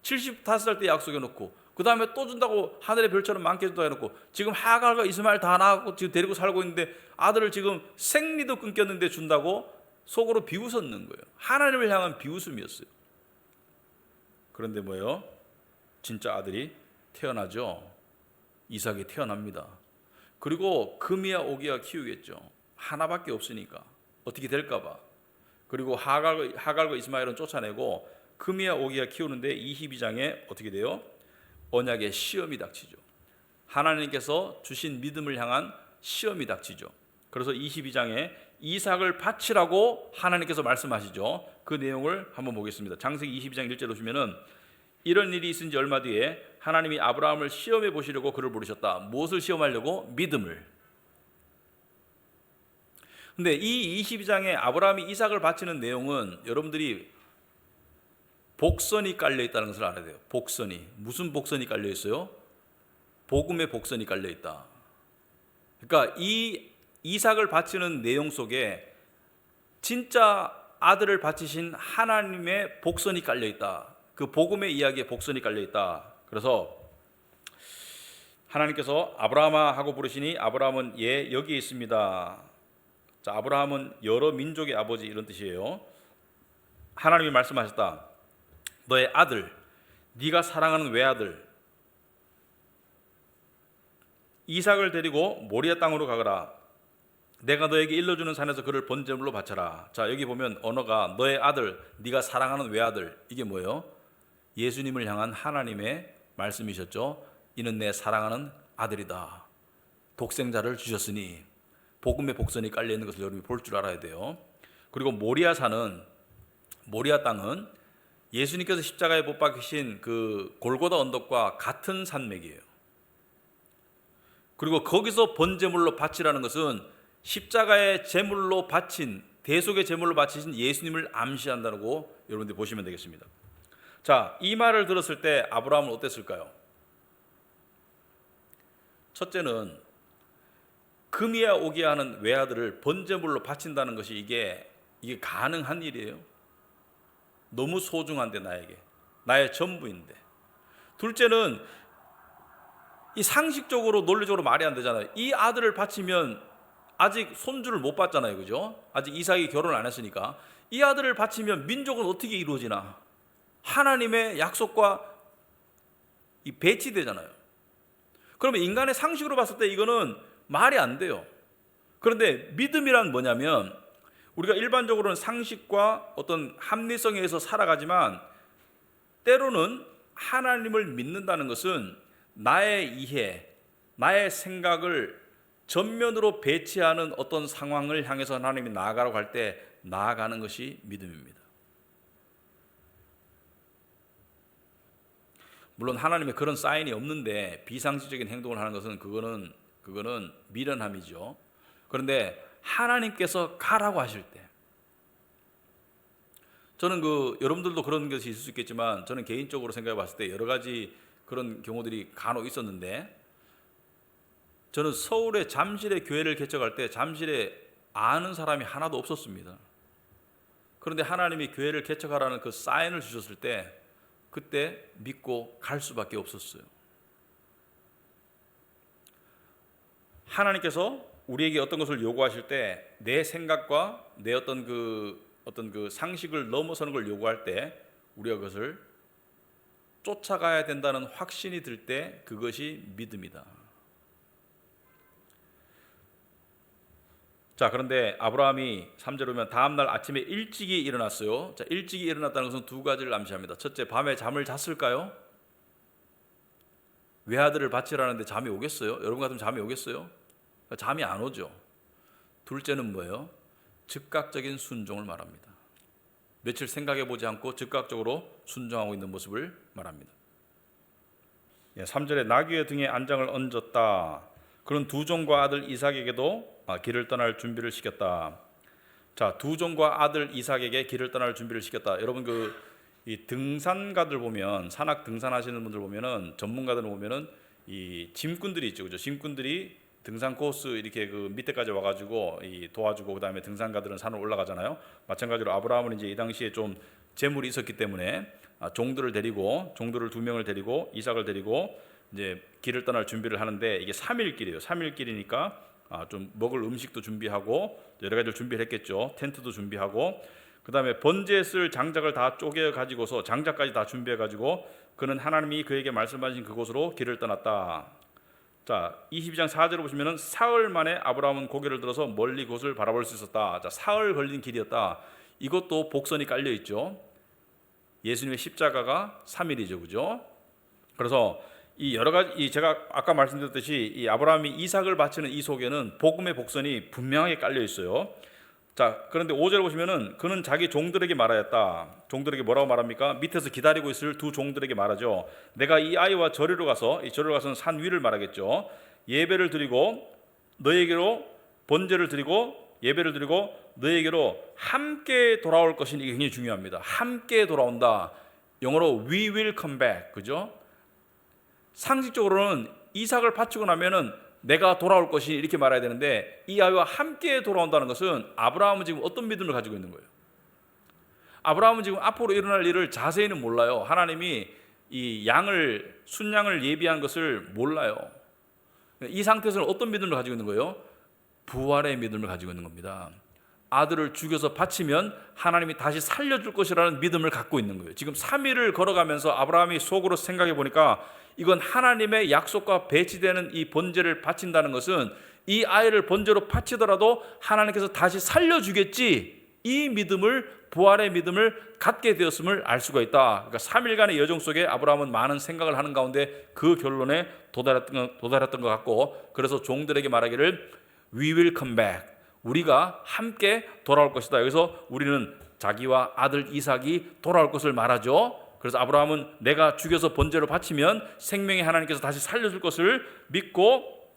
75살 때 약속해 놓고 그 다음에 또 준다고 하늘의 별처럼 많게 준다고 해놓고, 지금 하갈과 이스마엘 다 낳고 지금 데리고 살고 있는데 아들을 지금 생리도 끊겼는데 준다고 속으로 비웃었는 거예요. 하나님을 향한 비웃음이었어요. 그런데 뭐예요? 진짜 아들이 태어나죠. 이삭이 태어납니다. 그리고 금이야 오기야 키우겠죠. 하나밖에 없으니까 어떻게 될까 봐. 그리고 하갈과 이스마엘은 쫓아내고 금이야 오기야 키우는데 22장에 어떻게 돼요? 언약의 시험이 닥치죠. 하나님께서 주신 믿음을 향한 시험이 닥치죠. 그래서 22장에 이삭을 바치라고 하나님께서 말씀하시죠. 그 내용을 한번 보겠습니다. 창세기 22장 1절에 보시면은, 이런 일이 있은 지 얼마 뒤에 하나님이 아브라함을 시험해 보시려고 그를 부르셨다. 무엇을 시험하려고? 믿음을. 근데 이 22장에 아브라함이 이삭을 바치는 내용은 여러분들이 복선이 깔려 있다는 것을 알아야 돼요. 복선이. 무슨 복선이 깔려 있어요? 복음의 복선이 깔려 있다. 그러니까 이 이삭을 바치는 내용 속에 진짜 아들을 바치신 하나님의 복선이 깔려 있다. 그 복음의 이야기에 복선이 깔려 있다. 그래서 하나님께서 아브라함아 하고 부르시니 아브라함은 예 여기 있습니다. 자, 아브라함은 여러 민족의 아버지, 이런 뜻이에요. 하나님이 말씀하셨다. 너의 아들, 네가 사랑하는 외아들 이삭을 데리고 모리아 땅으로 가거라. 내가 너에게 일러주는 산에서 그를 번제물로 바쳐라. 자, 여기 보면 언어가 너의 아들, 네가 사랑하는 외아들, 이게 뭐예요? 예수님을 향한 하나님의 말씀이셨죠. 이는 내 사랑하는 아들이다. 독생자를 주셨으니 복음의 복선이 깔려 있는 것을 여러분이 볼 줄 알아야 돼요. 그리고 모리아 땅은 예수님께서 십자가에 못 박히신 그 골고다 언덕과 같은 산맥이에요. 그리고 거기서 번제물로 바치라는 것은 십자가의 제물로 바친, 대속의 제물로 바치신 예수님을 암시한다고 여러분들이 보시면 되겠습니다. 자, 이 말을 들었을 때 아브라함은 어땠을까요? 첫째는 금이야 오기야 하는 외아들을 번제물로 바친다는 것이 이게 가능한 일이에요? 너무 소중한데 나에게, 나의 전부인데. 둘째는 이 상식적으로 논리적으로 말이 안 되잖아요. 이 아들을 바치면 아직 손주를 못 봤잖아요, 그죠? 아직 이삭이 결혼 안 했으니까 이 아들을 바치면 민족은 어떻게 이루어지나? 하나님의 약속과 이 배치되잖아요. 그러면 인간의 상식으로 봤을 때 이거는 말이 안 돼요. 그런데 믿음이란 뭐냐면 우리가 일반적으로는 상식과 어떤 합리성에 의해서 살아가지만 때로는 하나님을 믿는다는 것은 나의 이해, 나의 생각을 전면으로 배치하는 어떤 상황을 향해서 하나님이 나아가라고 할 때 나아가는 것이 믿음입니다. 물론 하나님의 그런 사인이 없는데 비상식적인 행동을 하는 것은 그거는 미련함이죠. 그런데 하나님께서 가라고 하실 때, 저는 여러분들도 그런 것이 있을 수 있겠지만 저는 개인적으로 생각해 봤을 때 여러 가지 그런 경우들이 간혹 있었는데, 저는 서울의 잠실에 교회를 개척할 때 잠실에 아는 사람이 하나도 없었습니다. 그런데 하나님이 교회를 개척하라는 그 사인을 주셨을 때 그때 믿고 갈 수밖에 없었어요. 하나님께서 우리에게 어떤 것을 요구하실 때 내 생각과 내 어떤 그 상식을 넘어서는 걸 요구할 때 우리가 그것을 쫓아가야 된다는 확신이 들 때 그것이 믿음이다. 자, 그런데 아브라함이 3절에 보면 다음날 아침에 일찍이 일어났어요. 자, 일찍이 일어났다는 것은 두 가지를 암시합니다. 첫째, 밤에 잠을 잤을까요? 외아들을 바치라는데 잠이 오겠어요? 여러분 같으면 잠이 오겠어요? 잠이 안 오죠. 둘째는 뭐예요? 즉각적인 순종을 말합니다. 며칠 생각해 보지 않고 즉각적으로 순종하고 있는 모습을 말합니다. 3절에 나귀의 등에 안장을 얹었다. 그런 두 종과 아들 이삭에게도 길을 떠날 준비를 시켰다. 자, 두 종과 아들 이삭에게 길을 떠날 준비를 시켰다. 여러분 이 등산가들 보면, 산악 등산하시는 분들 보면은, 전문가들 보면은 이 짐꾼들이 있죠, 그죠? 짐꾼들이 등산 코스 이렇게 그 밑에까지 와가지고 도와주고 그다음에 등산가들은 산을 올라가잖아요. 마찬가지로 아브라함은 이제 이 당시에 좀 재물이 있었기 때문에 종들을 2명을 데리고 이삭을 데리고 이제 길을 떠날 준비를 하는데 이게 3일 길이에요. 3일 길이니까 좀 먹을 음식도 준비하고 여러 가지를 준비를 했겠죠. 텐트도 준비하고 그다음에 번제에 쓸 장작을 다 쪼개 가지고서 장작까지 다 준비해 가지고 그는 하나님이 그에게 말씀하신 그곳으로 길을 떠났다. 자, 22장 4절을 보시면은 사흘 만에 아브라함은 고개를 들어서 멀리 곳을 바라볼 수 있었다. 자, 사흘 걸린 길이었다. 이것도 복선이 깔려 있죠. 예수님의 십자가가 3일이죠, 그죠? 그래서 이 여러 가지 제가 아까 말씀드렸듯이 이 아브라함이 이삭을 바치는 이 속에는 복음의 복선이 분명하게 깔려 있어요. 자, 그런데 5절 보시면은 그는 자기 종들에게 말하였다. 종들에게 뭐라고 말합니까? 밑에서 기다리고 있을 두 종들에게 말하죠. 내가 이 아이와 저리로 가서, 이 저리로 가서는 산 위를 말하겠죠. 예배를 드리고 너에게로 번제를 드리고 예배를 드리고 너에게로 함께 돌아올 것이 이게 굉장히 중요합니다. 함께 돌아온다. 영어로 we will come back. 그죠? 상식적으로는 이삭을 바치고 나면은 내가 돌아올 것이 이렇게 말해야 되는데 이 아이와 함께 돌아온다는 것은 아브라함은 지금 어떤 믿음을 가지고 있는 거예요? 아브라함은 지금 앞으로 일어날 일을 자세히는 몰라요. 하나님이 이 순양을 예비한 것을 몰라요. 이 상태에서는 어떤 믿음을 가지고 있는 거예요? 부활의 믿음을 가지고 있는 겁니다. 아들을 죽여서 바치면 하나님이 다시 살려줄 것이라는 믿음을 갖고 있는 거예요. 지금 3일을 걸어가면서 아브라함이 속으로 생각해 보니까 이건 하나님의 약속과 배치되는 이 번제를 바친다는 것은 이 아이를 번제로 바치더라도 하나님께서 다시 살려주겠지, 이 믿음을, 부활의 믿음을 갖게 되었음을 알 수가 있다. 그러니까 3일간의 여정 속에 아브라함은 많은 생각을 하는 가운데 그 결론에 도달했던 것 같고, 그래서 종들에게 말하기를 We will come back. 우리가 함께 돌아올 것이다. 여기서 우리는 자기와 아들 이삭이 돌아올 것을 말하죠. 그래서 아브라함은 내가 죽여서 번제로 바치면 생명의 하나님께서 다시 살려줄 것을 믿고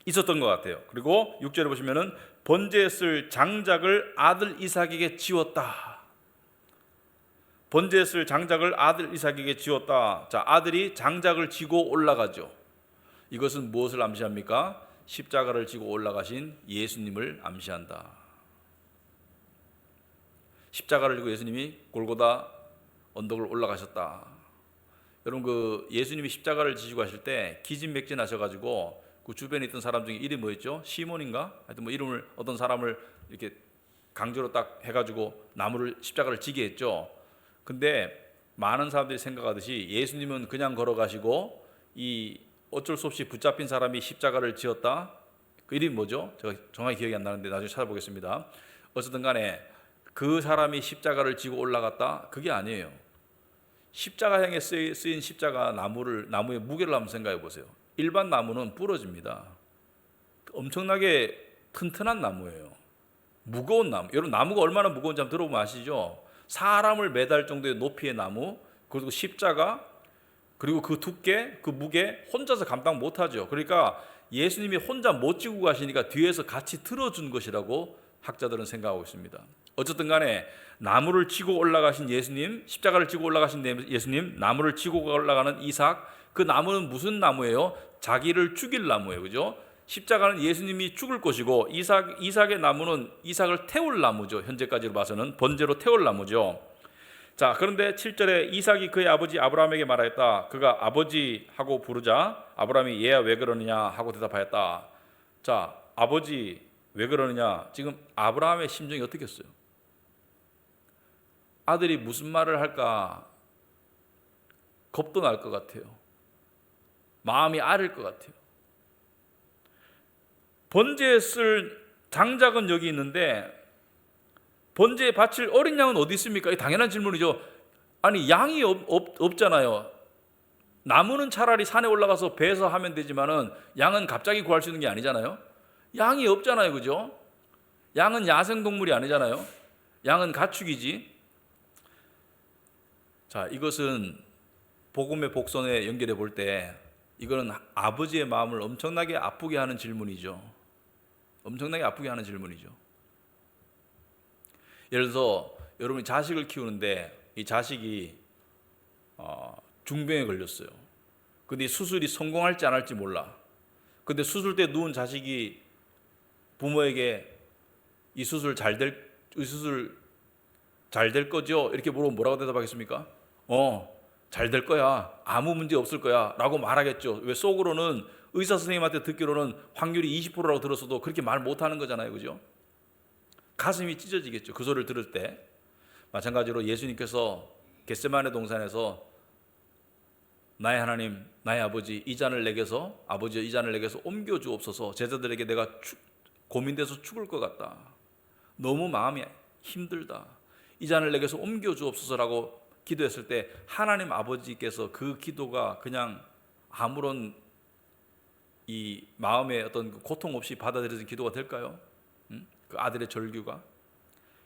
있었던 것 같아요. 그리고 6절에 보시면은 번제에 쓸 장작을 아들 이삭에게 지웠다. 번제에 쓸 장작을 아들 이삭에게 지웠다. 자, 아들이 장작을 지고 올라가죠. 이것은 무엇을 암시합니까? 십자가를 지고 올라가신 예수님을 암시한다. 십자가를 지고 예수님이 골고다 언덕을 올라가셨다. 여러분, 그 예수님이 십자가를 지시고 하실 때 기진맥진하셔가지고 그 주변에 있던 사람 중에 이름이 뭐였죠? 시몬인가? 하여튼 뭐 이름을 어떤 사람을 이렇게 강제로 딱 해가지고 나무를 십자가를 지게 했죠. 근데 많은 사람들이 생각하듯이 예수님은 그냥 걸어가시고 이 어쩔 수 없이 붙잡힌 사람이 십자가를 지었다. 그 이름이 뭐죠? 제가 정확히 기억이 안 나는데 나중에 찾아보겠습니다. 어쨌든 간에 그 사람이 십자가를 지고 올라갔다? 그게 아니에요. 십자가형에 쓰인 십자가 나무의 무게를 한번 생각해 보세요. 일반 나무는 부러집니다. 엄청나게 튼튼한 나무예요. 무거운 나무. 여러분, 나무가 얼마나 무거운지 한번 들어보면 아시죠? 사람을 매달 정도의 높이의 나무, 그리고 십자가, 그리고 그 두께, 그 무게 혼자서 감당 못하죠. 그러니까 예수님이 혼자 못 지고 가시니까 뒤에서 같이 들어준 것이라고 학자들은 생각하고 있습니다. 어쨌든 간에 나무를 지고 올라가신 예수님, 십자가를 지고 올라가신 예수님, 나무를 지고 올라가는 이삭, 그 나무는 무슨 나무예요? 자기를 죽일 나무예요. 그죠? 십자가는 예수님이 죽을 것이고 이삭의 나무는 이삭을 태울 나무죠. 현재까지로 봐서는 번제로 태울 나무죠. 자, 그런데 7절에 이삭이 그의 아버지 아브라함에게 말하였다. 그가 아버지 하고 부르자 아브라함이 얘야 왜 그러느냐 하고 대답하였다. 자, 아버지 왜 그러느냐. 지금 아브라함의 심정이 어떻겠어요? 아들이 무슨 말을 할까 겁도 날 것 같아요. 마음이 아릴 것 같아요. 번제에 쓸 장작은 여기 있는데 번제에 바칠 어린 양은 어디 있습니까? 당연한 질문이죠. 아니, 양이 없잖아요. 나무는 차라리 산에 올라가서 베서 하면 되지만은 양은 갑자기 구할 수 있는 게 아니잖아요. 양이 없잖아요. 그죠? 양은 야생동물이 아니잖아요. 양은 가축이지. 자, 이것은 복음의 복선에 연결해 볼 때 이거는 아버지의 마음을 엄청나게 아프게 하는 질문이죠. 엄청나게 아프게 하는 질문이죠. 예를 들어서 여러분이 자식을 키우는데 이 자식이 중병에 걸렸어요. 근데 수술이 성공할지 안 할지 몰라. 근데 수술대에 누운 자식이 부모에게 이 수술 잘 될 거죠? 이렇게 물어보면 뭐라고 대답하겠습니까? 잘 될 거야. 아무 문제 없을 거야. 라고 말하겠죠. 왜 속으로는 의사 선생님한테 듣기로는 확률이 20%라고 들었어도 그렇게 말 못하는 거잖아요. 그죠? 가슴이 찢어지겠죠. 그 소리를 들을 때. 마찬가지로 예수님께서 겟세마네 동산에서 나의 하나님, 나의 아버지, 이 잔을 내게서 아버지여 이 잔을 내게서 옮겨 주옵소서. 제자들에게 내가 고민돼서 죽을 것 같다. 너무 마음이 힘들다. 이 잔을 내게서 옮겨 주옵소서라고 기도했을 때 하나님 아버지께서 그 기도가 그냥 아무런 이 마음의 어떤 고통 없이 받아들여진 기도가 될까요? 그 아들의 절규가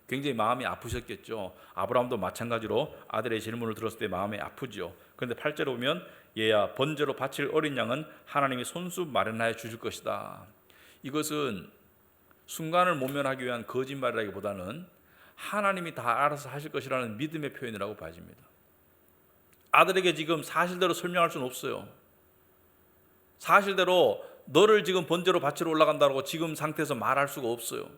굉장히 마음이 아프셨겠죠. 아브라함도 마찬가지로 아들의 질문을 들었을 때 마음이 아프죠. 그런데 8절에 보면 얘야 번제로 바칠 어린 양은 하나님이 손수 마련하여 주실 것이다. 이것은 순간을 모면하기 위한 거짓말이라기보다는 하나님이 다 알아서 하실 것이라는 믿음의 표현이라고 봐집니다. 아들에게 지금 사실대로 설명할 수는 없어요. 사실대로 너를 지금 번제로 바치러 올라간다고 지금 상태에서 말할 수가 없어요.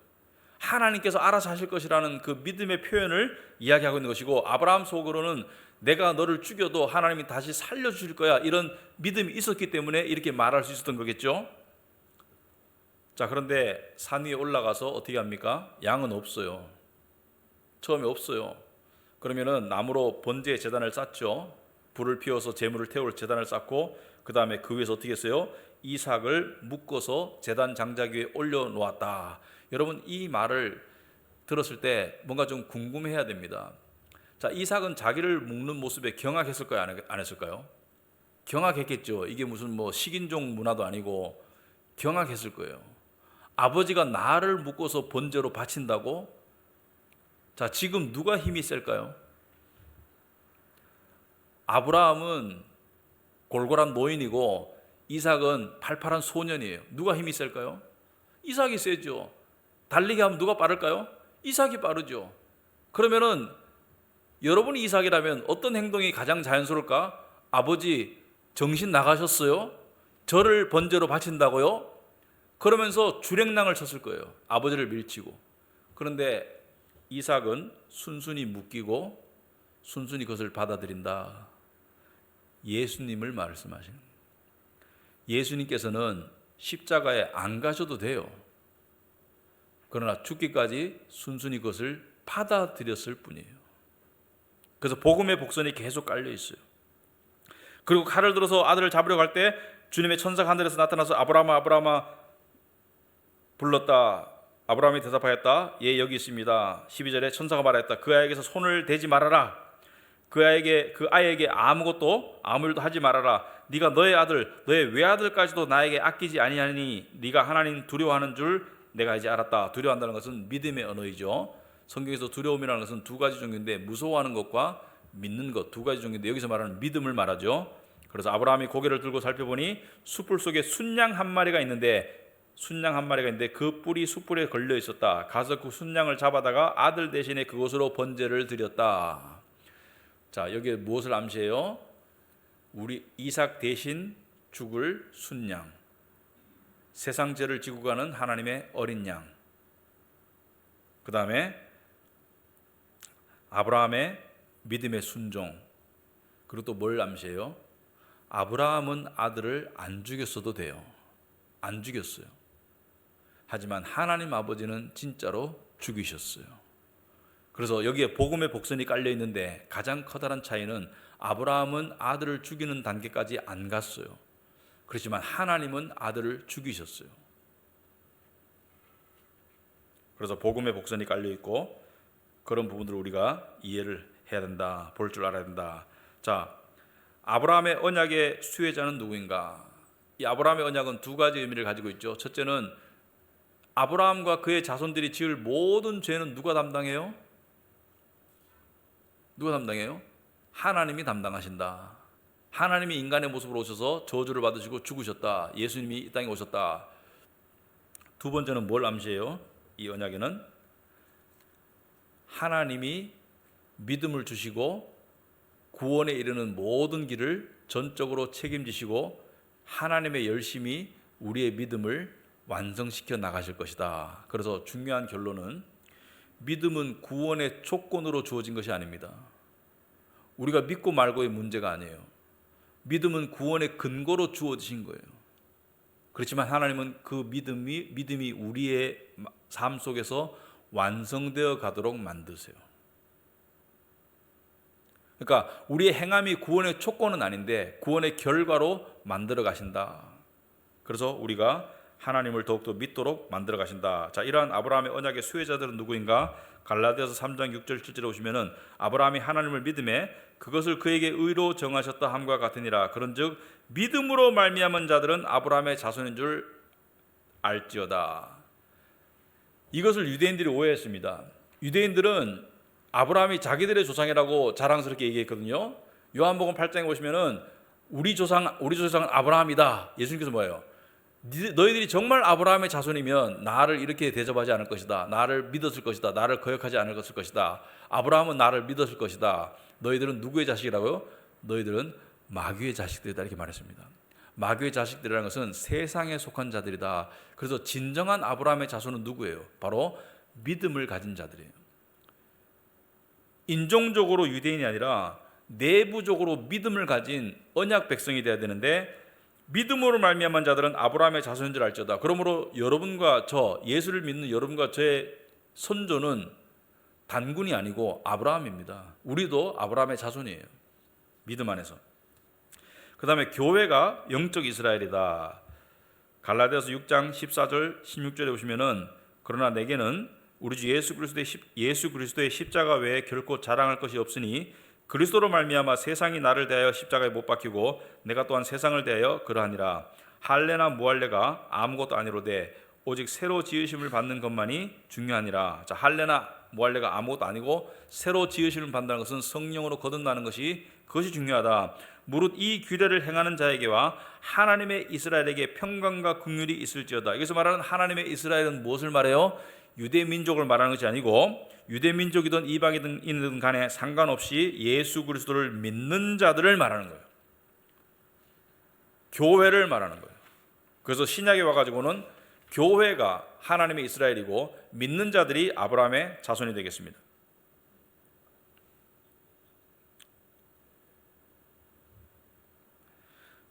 하나님께서 알아서 하실 것이라는 그 믿음의 표현을 이야기하고 있는 것이고, 아브라함 속으로는 내가 너를 죽여도 하나님이 다시 살려주실 거야, 이런 믿음이 있었기 때문에 이렇게 말할 수 있었던 거겠죠. 자, 그런데 산 위에 올라가서 어떻게 합니까? 양은 없어요. 처음에 없어요. 그러면은 나무로 번제의 제단을 쌓죠. 불을 피워서 제물을 태울 제단을 쌓고, 그 다음에 그 위에서 어떻게 했어요? 이삭을 묶어서 제단 장작 위에 올려놓았다. 여러분, 이 말을 들었을 때 뭔가 좀 궁금해야 됩니다. 자, 이삭은 자기를 묶는 모습에 경악했을까요? 안 했을까요? 경악했겠죠. 이게 무슨 뭐 식인종 문화도 아니고 경악했을 거예요. 아버지가 나를 묶어서 번제로 바친다고? 자, 지금 누가 힘이 셀까요? 아브라함은 골골한 노인이고 이삭은 팔팔한 소년이에요. 누가 힘이 셀까요? 이삭이 세죠. 달리기 하면 누가 빠를까요? 이삭이 빠르죠. 그러면은 여러분이 이삭이라면 어떤 행동이 가장 자연스러울까? 아버지, 정신 나가셨어요? 저를 번제로 바친다고요? 그러면서 주랭랑을 쳤을 거예요. 아버지를 밀치고. 그런데 이삭은 순순히 묶이고 순순히 그것을 받아들인다. 예수님을 말씀하시는 거예요. 예수님께서는 십자가에 안 가셔도 돼요. 그러나 죽기까지 순순히 그것을 받아들였을 뿐이에요. 그래서 복음의 복선이 계속 깔려 있어요. 그리고 칼을 들어서 아들을 잡으려고 할 때 주님의 천사가 하늘에서 나타나서 아브라함아 아브라함아 불렀다. 아브라함이 대답하였다. 예, 여기 있습니다. 12절에 천사가 말하였다. 그 아이에게서 손을 대지 말아라. 그 아이에게 아무 일도 하지 말아라. 네가 너의 아들, 너의 외아들까지도 나에게 아끼지 아니하니 네가 하나님 두려워하는 줄 내가 이제 알았다. 두려워한다는 것은 믿음의 언어이죠. 성경에서 두려움이라는 것은 두 가지 종류인데 무서워하는 것과 믿는 것 두 가지 종류인데 여기서 말하는 믿음을 말하죠. 그래서 아브라함이 고개를 들고 살펴보니 숯불 속에 순양 한 마리가 있는데 그 뿔이 숯불에 걸려 있었다. 가서 그 순양을 잡아다가 아들 대신에 그곳으로 번제를 드렸다. 자, 여기에 무엇을 암시해요? 우리 이삭 대신 죽을 순양, 세상 죄를 지고 가는 하나님의 어린 양. 그 다음에 아브라함의 믿음의 순종. 그리고 또 뭘 암시해요? 아브라함은 아들을 안 죽였어도 돼요. 안 죽였어요. 하지만 하나님 아버지는 진짜로 죽이셨어요. 그래서 여기에 복음의 복선이 깔려 있는데 가장 커다란 차이는 아브라함은 아들을 죽이는 단계까지 안 갔어요. 그렇지만 하나님은 아들을 죽이셨어요. 그래서 복음의 복선이 깔려 있고 그런 부분들을 우리가 이해를 해야 된다. 볼 줄 알아야 된다. 자, 아브라함의 언약의 수혜자는 누구인가? 이 아브라함의 언약은 두 가지 의미를 가지고 있죠. 첫째는 아브라함과 그의 자손들이 지을 모든 죄는 누가 담당해요? 누가 담당해요? 하나님이 담당하신다. 하나님이 인간의 모습으로 오셔서 저주를 받으시고 죽으셨다. 예수님이 이 땅에 오셨다. 두 번째는 뭘 암시해요? 이 언약에는 하나님이 믿음을 주시고 구원에 이르는 모든 길을 전적으로 책임지시고 하나님의 열심히 우리의 믿음을 완성시켜 나가실 것이다. 그래서 중요한 결론은 믿음은 구원의 조건으로 주어진 것이 아닙니다. 우리가 믿고 말고의 문제가 아니에요. 믿음은 구원의 근거로 주어지신 거예요. 그렇지만 하나님은 그 믿음이 우리의 삶 속에서 완성되어 가도록 만드세요. 그러니까 우리의 행함이 구원의 조건은 아닌데 구원의 결과로 만들어 가신다. 그래서 우리가 하나님을 더욱더 믿도록 만들어 가신다. 자, 이러한 아브라함의 언약의 수혜자들은 누구인가? 갈라디아서 3장 6절 7절에 보시면은 아브라함이 하나님을 믿음에 그것을 그에게 의로 정하셨다 함과 같으니라. 그런즉 믿음으로 말미암은 자들은 아브라함의 자손인 줄 알지어다. 이것을 유대인들이 오해했습니다. 유대인들은 아브라함이 자기들의 조상이라고 자랑스럽게 얘기했거든요. 요한복음 8장에 보시면은 우리 조상은 아브라함이다. 예수님께서 뭐예요? 너희들이 정말 아브라함의 자손이면 나를 이렇게 대접하지 않을 것이다. 나를 믿었을 것이다. 나를 거역하지 않을 것이다. 아브라함은 나를 믿었을 것이다. 너희들은 누구의 자식이라고요? 너희들은 마귀의 자식들이다. 이렇게 말했습니다. 마귀의 자식들이라는 것은 세상에 속한 자들이다. 그래서 진정한 아브라함의 자손은 누구예요? 바로 믿음을 가진 자들이에요. 인종적으로 유대인이 아니라 내부적으로 믿음을 가진 언약 백성이 되어야 되는데 믿음으로 말미암은 자들은 아브라함의 자손인 줄 알지어다. 그러므로 여러분과 저, 예수를 믿는 여러분과 저의 선조는 단군이 아니고 아브라함입니다. 우리도 아브라함의 자손이에요. 믿음 안에서. 그 다음에 교회가 영적 이스라엘이다. 갈라디아서 6장 14절 16절에 보시면은 그러나 내게는 우리 주 예수 그리스도의 십자가 외에 결코 자랑할 것이 없으니 그리스도로 말미암아 세상이 나를 대하여 십자가에 못 박히고 내가 또한 세상을 대하여 그러하니라. 할례나 무할례가 아무것도 아니로되 오직 새로 지으심을 받는 것만이 중요하니라. 자, 할례나 무할례가 아무것도 아니고 새로 지으심을 받는다는 것은 성령으로 거듭나는 그것이 중요하다. 무릇 이 규례를 행하는 자에게와 하나님의 이스라엘에게 평강과 긍휼이 있을지어다. 여기서 말하는 하나님의 이스라엘은 무엇을 말해요? 유대 민족을 말하는 것이 아니고 유대 민족이든 이방이든 간에 상관없이 예수 그리스도를 믿는 자들을 말하는 거예요. 교회를 말하는 거예요. 그래서 신약에 와가지고는 교회가 하나님의 이스라엘이고 믿는 자들이 아브라함의 자손이 되겠습니다.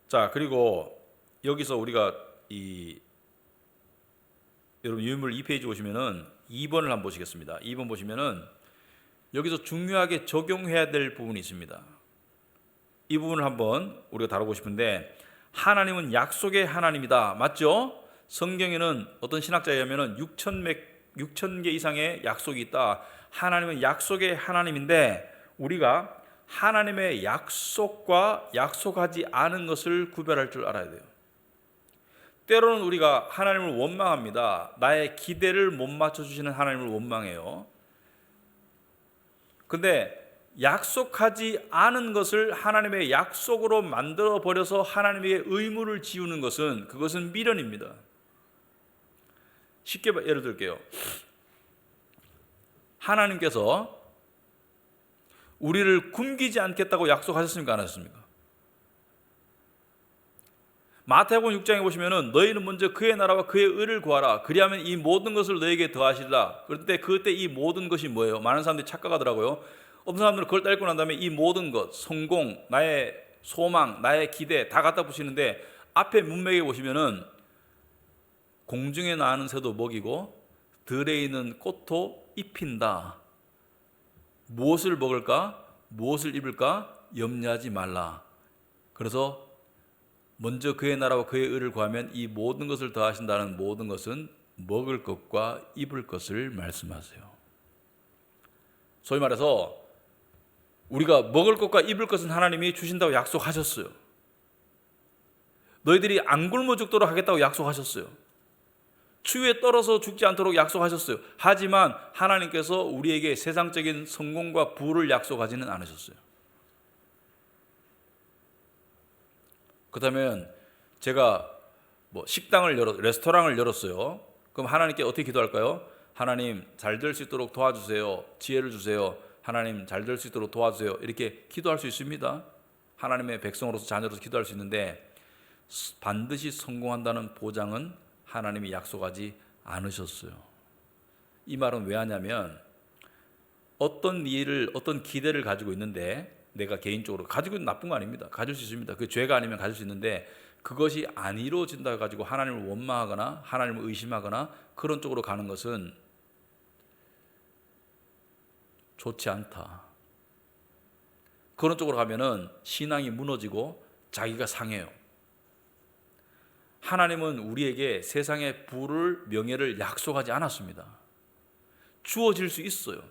자, 그리고 여기서 우리가 여러분 유인물 2페이지 보시면은 2번을 한번 보시겠습니다. 2번 보시면은 여기서 중요하게 적용해야 될 부분이 있습니다. 이 부분을 한번 우리가 다루고 싶은데, 하나님은 약속의 하나님이다. 맞죠? 성경에는 어떤 신학자에 의하면 6,000개 이상의 약속이 있다. 하나님은 약속의 하나님인데, 우리가 하나님의 약속과 약속하지 않은 것을 구별할 줄 알아야 돼요. 때로는 우리가 하나님을 원망합니다. 나의 기대를 못 맞춰주시는 하나님을 원망해요. 근데 약속하지 않은 것을 하나님의 약속으로 만들어 버려서 하나님의 의무를 지우는 것은, 그것은 미련입니다. 쉽게 예를 들게요. 하나님께서 우리를 굶기지 않겠다고 약속하셨습니까? 안 하셨습니까? 마태복음 6장에 보시면은 너희는 먼저 그의 나라와 그의 의를 구하라. 그리하면 이 모든 것을 너에게 더하시리라. 그런데 그때 이 모든 것이 뭐예요? 많은 사람들이 착각하더라고요. 어떤 사람들은 그걸 떼고 난 다음에 이 모든 것, 성공, 나의 소망, 나의 기대 다 갖다 붙이는데, 앞에 문맥에 보시면은 공중에 나는 새도 먹이고 들에 있는 꽃도 입힌다. 무엇을 먹을까? 무엇을 입을까? 염려하지 말라. 그래서 먼저 그의 나라와 그의 의를 구하면 이 모든 것을 더하신다는 모든 것은 먹을 것과 입을 것을 말씀하세요. 소위 말해서 우리가 먹을 것과 입을 것은 하나님이 주신다고 약속하셨어요. 너희들이 안 굶어 죽도록 하겠다고 약속하셨어요. 추위에 떨어서 죽지 않도록 약속하셨어요. 하지만 하나님께서 우리에게 세상적인 성공과 부를 약속하지는 않으셨어요. 그렇다면 제가 식당을 레스토랑을 열었어요. 그럼 하나님께 어떻게 기도할까요? 하나님 잘 될 수 있도록 도와주세요. 지혜를 주세요. 하나님 잘 될 수 있도록 도와주세요. 이렇게 기도할 수 있습니다. 하나님의 백성으로서 자녀로서 기도할 수 있는데, 반드시 성공한다는 보장은 하나님이 약속하지 않으셨어요. 이 말은 왜 하냐면, 어떤 일을, 어떤 기대를 가지고 있는데, 내가 개인적으로 가지고 있는 나쁜 거 아닙니다. 가질 수 있습니다. 그 죄가 아니면 가질 수 있는데, 그것이 안 이루어진다 가지고 하나님을 원망하거나 하나님을 의심하거나 그런 쪽으로 가는 것은 좋지 않다. 그런 쪽으로 가면은 신앙이 무너지고 자기가 상해요. 하나님은 우리에게 세상의 부를, 명예를 약속하지 않았습니다. 주어질 수 있어요.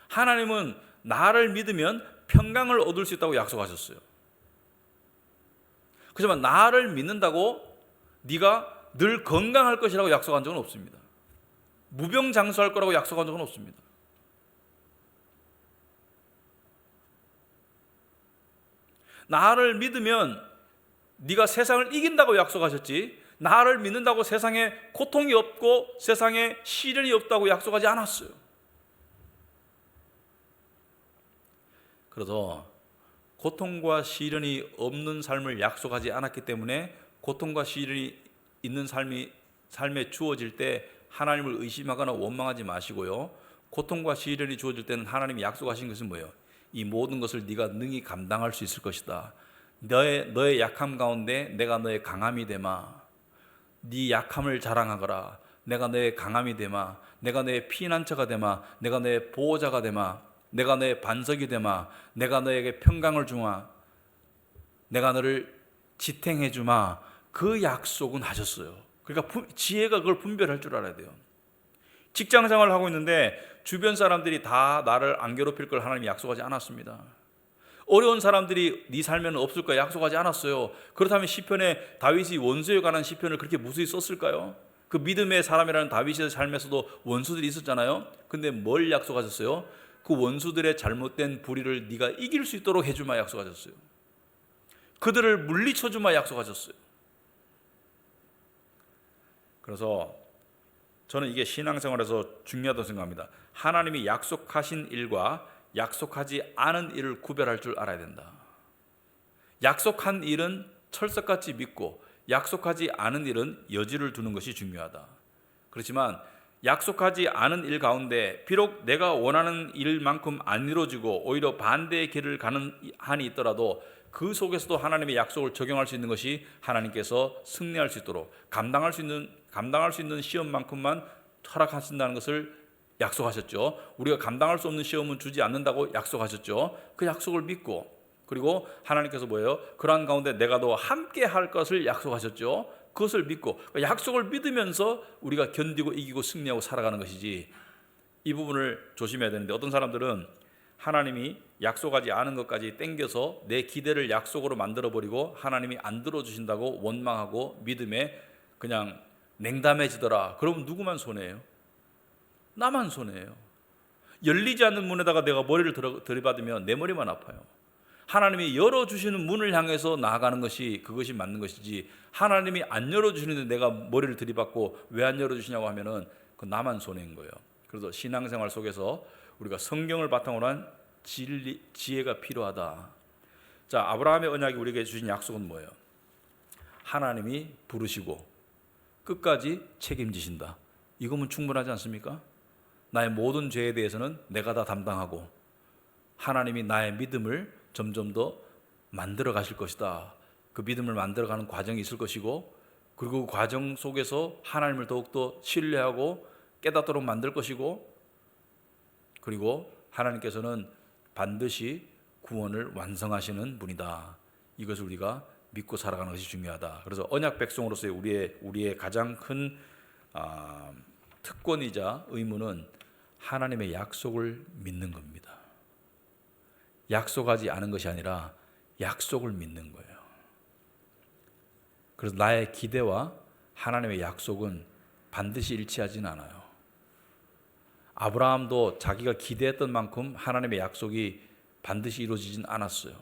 하나님은 나를 믿으면 평강을 얻을 수 있다고 약속하셨어요. 그렇지만 나를 믿는다고 네가 늘 건강할 것이라고 약속한 적은 없습니다. 무병장수할 거라고 약속한 적은 없습니다. 나를 믿으면 네가 세상을 이긴다고 약속하셨지, 나를 믿는다고 세상에 고통이 없고 세상에 시련이 없다고 약속하지 않았어요. 그래서 고통과 시련이 없는 삶을 약속하지 않았기 때문에 고통과 시련이 있는 삶에 주어질 때 하나님을 의심하거나 원망하지 마시고요. 고통과 시련이 주어질 때는 하나님이 약속하신 것은 뭐예요? 이 모든 것을 네가 능히 감당할 수 있을 것이다. 너의 약함 가운데 내가 너의 강함이 되마. 네 약함을 자랑하거라. 내가 너의 강함이 되마. 내가 너의 피난처가 되마. 내가 너의 보호자가 되마. 내가 너의 반석이 되마. 내가 너에게 평강을 주마. 내가 너를 지탱해 주마. 그 약속은 하셨어요. 그러니까 지혜가 그걸 분별할 줄 알아야 돼요. 직장 생활을 하고 있는데 주변 사람들이 다 나를 안 괴롭힐 걸 하나님이 약속하지 않았습니다. 어려운 사람들이 네 삶에는 없을 거야 약속하지 않았어요. 그렇다면 시편에 다윗이 원수에 관한 시편을 그렇게 무수히 썼을까요? 그 믿음의 사람이라는 다윗의 삶에서도 원수들이 있었잖아요. 근데 뭘 약속하셨어요? 그 원수들의 잘못된 불의를 네가 이길 수 있도록 해주마 약속하셨어요. 그들을 물리쳐주마 약속하셨어요. 그래서 저는 이게 신앙생활에서 중요하다고 생각합니다. 하나님이 약속하신 일과 약속하지 않은 일을 구별할 줄 알아야 된다. 약속한 일은 철석같이 믿고 약속하지 않은 일은 여지를 두는 것이 중요하다. 그렇지만 약속하지 않은 일 가운데 비록 내가 원하는 일만큼 안 이루어지고 오히려 반대의 길을 가는 한이 있더라도 그 속에서도 하나님의 약속을 적용할 수 있는 것이 하나님께서 승리할 수 있도록 감당할 수 있는 시험만큼만 허락하신다는 것을 약속하셨죠. 우리가 감당할 수 없는 시험은 주지 않는다고 약속하셨죠. 그 약속을 믿고, 그리고 하나님께서 뭐예요? 그러한 가운데 내가 너 함께 할 것을 약속하셨죠. 그것을 믿고, 약속을 믿으면서 우리가 견디고 이기고 승리하고 살아가는 것이지, 이 부분을 조심해야 되는데, 어떤 사람들은 하나님이 약속하지 않은 것까지 땡겨서 내 기대를 약속으로 만들어버리고 하나님이 안 들어주신다고 원망하고 믿음에 그냥 냉담해지더라. 그럼 누구만 손해예요? 나만 손해예요. 열리지 않는 문에다가 내가 머리를 들이받으면 내 머리만 아파요. 하나님이 열어주시는 문을 향해서 나아가는 것이 그것이 맞는 것이지, 하나님이 안 열어주시는데 내가 머리를 들이받고 왜 안 열어주시냐고 하면은 그 나만 손해인 거예요. 그래서 신앙생활 속에서 우리가 성경을 바탕으로 한 지혜가 필요하다. 자, 아브라함의 언약이 우리에게 주신 약속은 뭐예요? 하나님이 부르시고 끝까지 책임지신다. 이거면 충분하지 않습니까? 나의 모든 죄에 대해서는 내가 다 담당하고 하나님이 나의 믿음을 점점 더 만들어 가실 것이다. 그 믿음을 만들어가는 과정이 있을 것이고, 그리고 그 과정 속에서 하나님을 더욱더 신뢰하고 깨닫도록 만들 것이고, 그리고 하나님께서는 반드시 구원을 완성하시는 분이다. 이것을 우리가 믿고 살아가는 것이 중요하다. 그래서 언약 백성으로서의 우리의 가장 큰 특권이자 의무는 하나님의 약속을 믿는 겁니다. 약속하지 않은 것이 아니라 약속을 믿는 거예요. 그래서 나의 기대와 하나님의 약속은 반드시 일치하지는 않아요. 아브라함도 자기가 기대했던 만큼 하나님의 약속이 반드시 이루어지진 않았어요.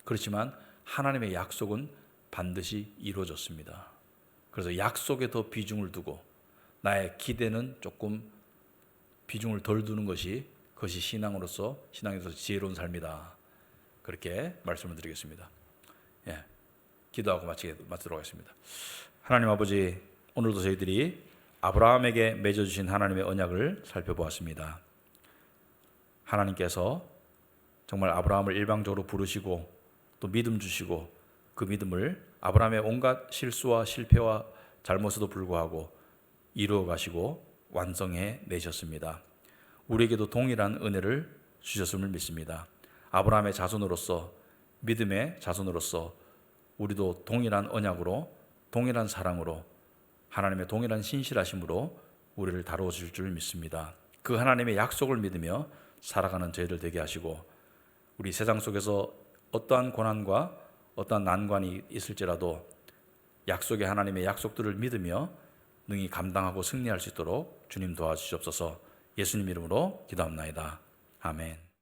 그렇지만 하나님의 약속은 반드시 이루어졌습니다. 그래서 약속에 더 비중을 두고 나의 기대는 조금 비중을 덜 두는 것이, 그것이 신앙에서 지혜로운 삶이다. 그렇게 말씀을 드리겠습니다. 예, 기도하고 마치도록 하겠습니다. 하나님 아버지, 오늘도 저희들이 아브라함에게 맺어주신 하나님의 언약을 살펴보았습니다. 하나님께서 정말 아브라함을 일방적으로 부르시고 또 믿음 주시고, 그 믿음을 아브라함의 온갖 실수와 실패와 잘못에도 불구하고 이루어 가시고 완성해 내셨습니다. 우리에게도 동일한 은혜를 주셨음을 믿습니다. 아브라함의 자손으로서, 믿음의 자손으로서 우리도 동일한 언약으로, 동일한 사랑으로, 하나님의 동일한 신실하심으로 우리를 다루어 주실 줄 믿습니다. 그 하나님의 약속을 믿으며 살아가는 저희들 되게 하시고, 우리 세상 속에서 어떠한 고난과 어떠한 난관이 있을지라도 약속의 하나님의 약속들을 믿으며 능히 감당하고 승리할 수 있도록 주님 도와주시옵소서. 예수님 이름으로 기도합나이다. 아멘.